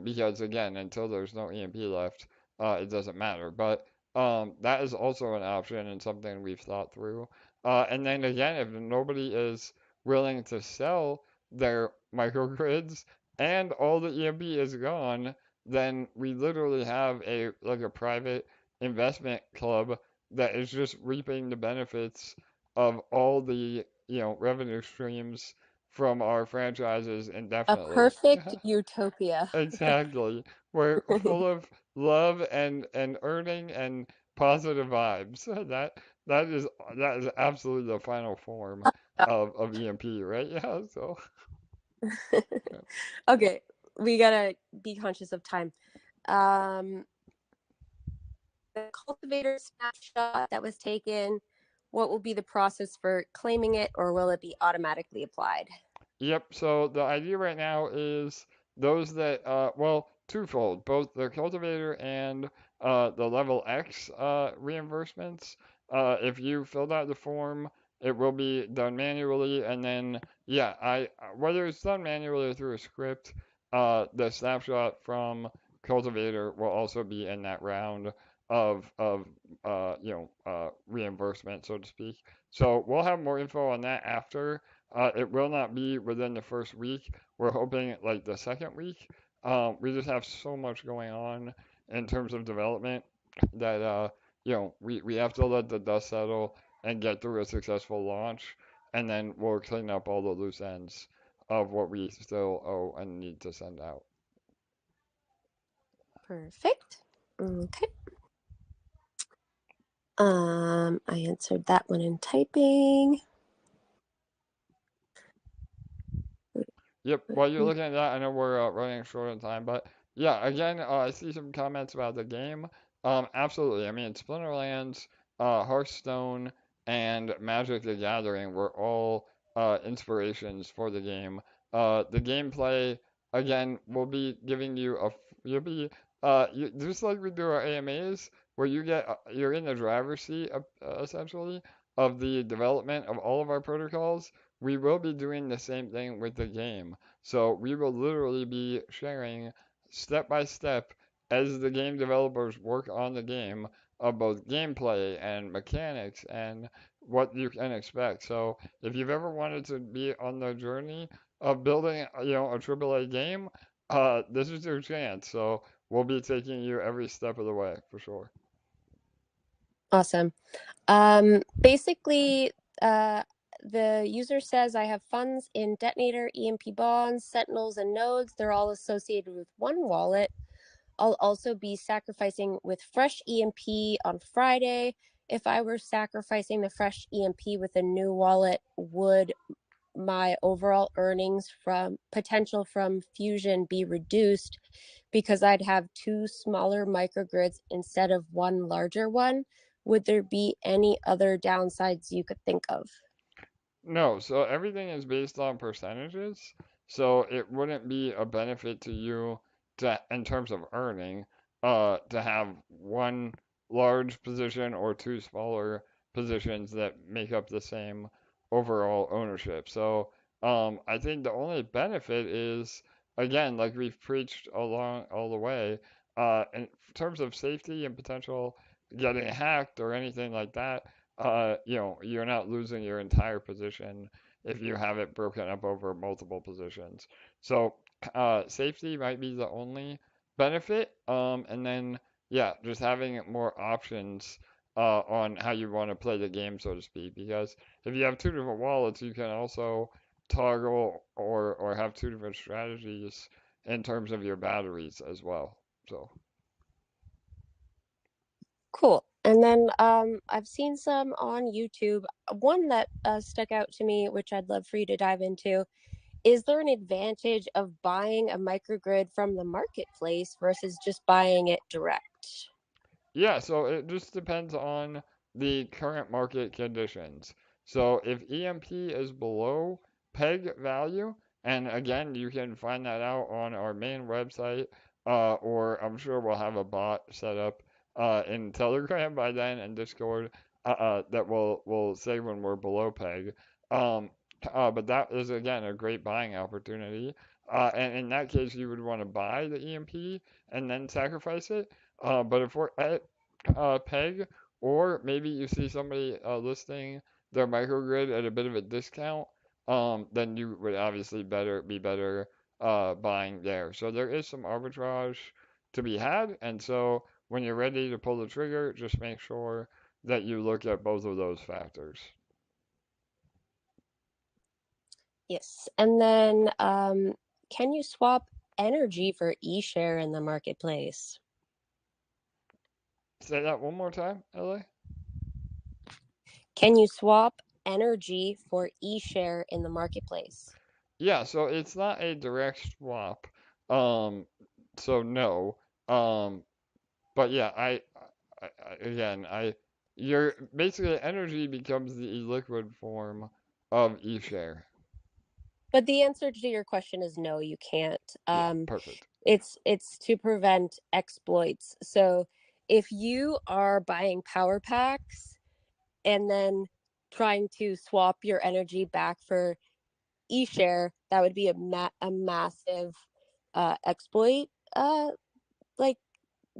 Because again, until there's no EMP left, it doesn't matter. But that is also an option and something we've thought through. And then again, if nobody is willing to sell their microgrids and all the EMP is gone, then we literally have a private investment club that is just reaping the benefits of all the revenue streams from our franchises A indefinitely. perfect utopia. Exactly. We're full of love and earning and positive vibes. That is absolutely the final form of EMP, right? Yeah, so yeah. Okay, we gotta be conscious of time. The cultivator snapshot that was taken, what will be the process for claiming it, or will it be automatically applied? Yep, so the idea right now is those that, well, twofold, both the cultivator and the level X reimbursements. If you filled out the form it will be done manually, and then yeah, whether it's done manually or through a script, the snapshot from Cultivator will also be in that round of reimbursement, so to speak. So we'll have more info on that after. It will not be within the first week. We're hoping like the second week. We just have so much going on in terms of development that we have to let the dust settle and get through a successful launch, and then we'll clean up all the loose ends of what we still owe and need to send out. Perfect. Okay. I answered that one in typing. Yep, while you're looking at that, I know we're running short on time, but yeah, again, I see some comments about the game. Absolutely. I mean, Splinterlands, Hearthstone, and Magic the Gathering were all inspirations for the game. The gameplay, again, will be giving you you'll be, just like we do our AMAs, where you're in the driver's seat, essentially, of the development of all of our protocols. We will be doing the same thing with the game. So we will literally be sharing step by step as the game developers work on the game of both gameplay and mechanics and what you can expect. So if you've ever wanted to be on the journey of building, a AAA game, this is your chance. So we'll be taking you every step of the way for sure. Awesome. Basically, the user says I have funds in Detonator, EMP bonds, Sentinels, and nodes. They're all associated with one wallet. I'll also be sacrificing with fresh EMP on Friday. If I were sacrificing the fresh EMP with a new wallet, would my overall earnings from potential from Fusion be reduced because I'd have two smaller microgrids instead of one larger one? Would there be any other downsides you could think of? No, so everything is based on percentages. So it wouldn't be a benefit to you in terms of earning, to have one large position or two smaller positions that make up the same overall ownership. So, I think the only benefit is, again, like we've preached along all the way, in terms of safety and potential getting hacked or anything like that, you're not losing your entire position if you have it broken up over multiple positions. So, safety might be the only benefit. And then, yeah, just having more options on how you want to play the game, so to speak. Because if you have two different wallets, you can also toggle or have two different strategies in terms of your batteries as well. So. Cool. And then I've seen some on YouTube. One that stuck out to me, which I'd love for you to dive into. Is there an advantage of buying a microgrid from the marketplace versus just buying it direct? Yeah, so it just depends on the current market conditions. So if EMP is below peg value, and again, you can find that out on our main website, or I'm sure we'll have a bot set up in Telegram by then and Discord, that will say when we're below peg. Um, but that is again a great buying opportunity. And in that case, you would want to buy the EMP and then sacrifice it. But if we're at peg, or maybe you see somebody listing their microgrid at a bit of a discount, then you would obviously be better buying there. So there is some arbitrage to be had, and so when you're ready to pull the trigger, just make sure that you look at both of those factors. Yes. And then can you swap energy for Eshare in the marketplace? Say that one more time, LA. Can you swap energy for Eshare in the marketplace? Yeah, so it's not a direct swap. Um, so no. But yeah, again, your basically energy becomes the illiquid form of Eshare. But the answer to your question is no, you can't. Yeah, perfect. It's to prevent exploits. So if you are buying power packs and then trying to swap your energy back for Eshare, that would be a massive exploit, like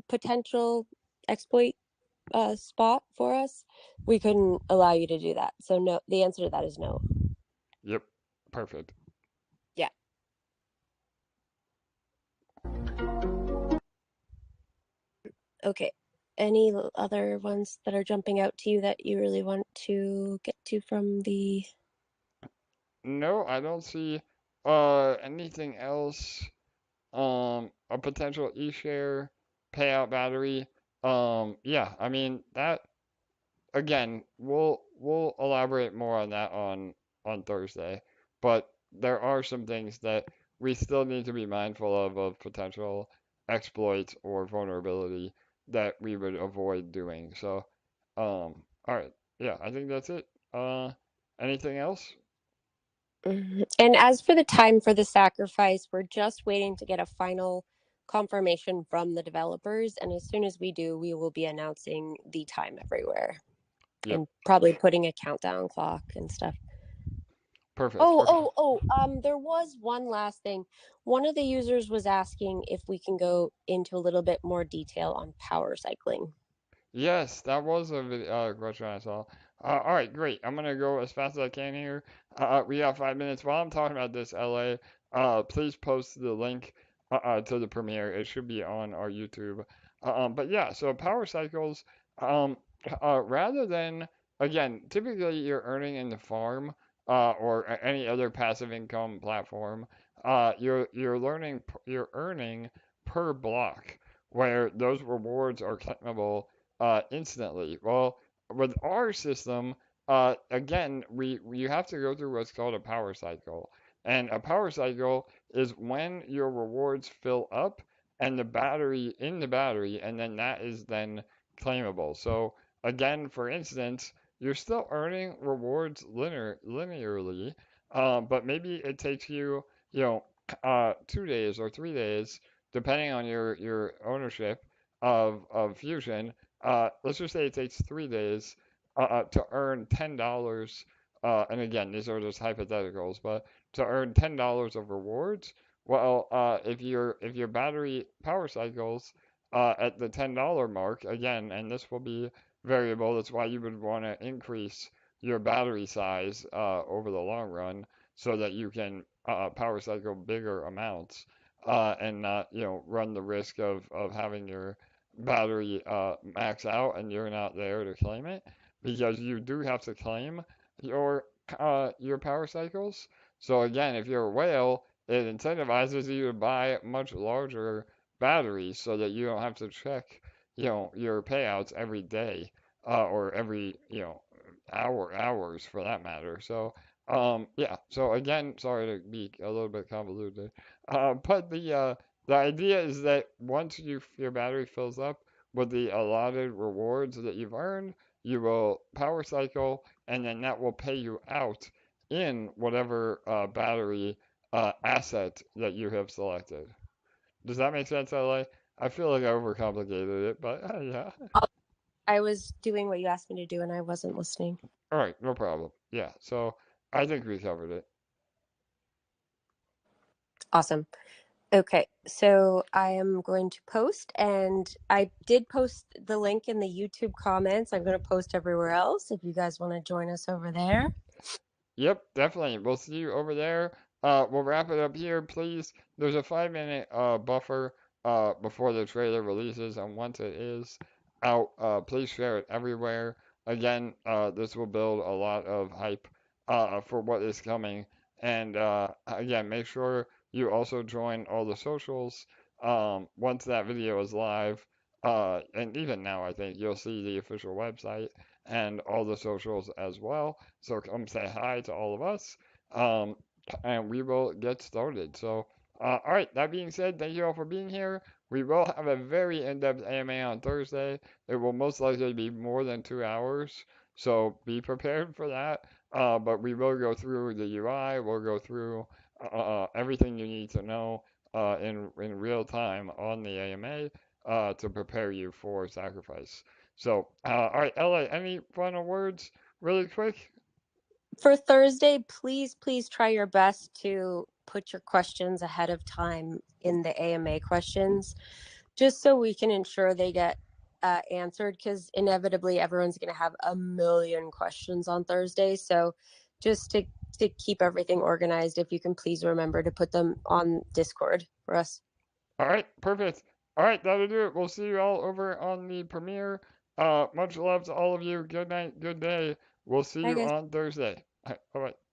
potential exploit spot for us. We couldn't allow you to do that. So no, the answer to that is no. Yep, perfect. Yeah. Okay. Any other ones that are jumping out to you that you really want to get to from the... No, I don't see anything else. A potential eShare payout battery. Yeah, I mean that again, we'll elaborate more on that on Thursday, but there are some things that we still need to be mindful of potential exploits or vulnerability that we would avoid doing. So, all right, yeah, I think that's it. Anything else? And as for the time for the sacrifice, we're just waiting to get a final confirmation from the developers. And as soon as we do, we will be announcing the time everywhere Yep, and probably putting a countdown clock and stuff. perfect. Okay. There was one last thing. One of the users was asking if we can go into a little bit more detail on power cycling. Yes, that was a question I saw. All right, great. I'm gonna go as fast as I can here. We got 5 minutes. While I'm talking about this, LA, please post the link to the premiere. It should be on our YouTube. But yeah, so power cycles, um, rather than again, typically you're earning in the farm or any other passive income platform. You're earning per block, where those rewards are claimable instantly. Well, with our system, again, you have to go through what's called a power cycle, and a power cycle is when your rewards fill up and the battery, and then that is then claimable. So again, for instance, you're still earning rewards linearly, but maybe it takes you, 2 days or 3 days, depending on your ownership of Fusion. Let's just say it takes 3 days to earn $10. And again, these are just hypotheticals, but to earn $10 of rewards, well, if your battery power cycles at the $10 mark again, and this will be variable, that's why you would want to increase your battery size over the long run so that you can power cycle bigger amounts and not run the risk of having your battery max out and you're not there to claim it, because you do have to claim your power cycles. So again, if you're a whale, it incentivizes you to buy much larger batteries so that you don't have to check your payouts every day or every hours for that matter. So yeah, so again, sorry to be a little bit convoluted, but the idea is that once your battery fills up with the allotted rewards that you've earned, you will power cycle, and then that will pay you out in whatever battery asset that you have selected. Does that make sense, LA? I feel like I overcomplicated it, but yeah. I was doing what you asked me to do and I wasn't listening. All right, no problem. Yeah, so I think we covered it. Awesome. Okay, so I am going to post, and I did post the link in the YouTube comments. I'm going to post everywhere else if you guys want to join us over there. Yep, definitely. We'll see you over there. We'll wrap it up here, please. There's a 5 minute buffer before the trailer releases, and once it is out, please share it everywhere. Again, this will build a lot of hype for what is coming. And again, make sure you also join all the socials once that video is live. And even now, I think you'll see the official website and all the socials as well. So come say hi to all of us, um, and we will get started. So, all right, that being said, thank you all for being here. We will have a very in-depth AMA on Thursday. It will most likely be more than 2 hours, so be prepared for that. But we will go through the UI, we'll go through everything you need to know in real time on the AMA to prepare you for sacrifice. So, all right, LA, any final words really quick? For Thursday, please try your best to put your questions ahead of time in the AMA questions, just so we can ensure they get answered, because inevitably everyone's going to have a million questions on Thursday. So just to keep everything organized, if you can please remember to put them on Discord for us. All right, perfect. All right, that'll do it. We'll see you all over on the premiere. Much love to all of you. Good night, good day. We'll see Bye, you guys. on Thursday. All right, bye-bye.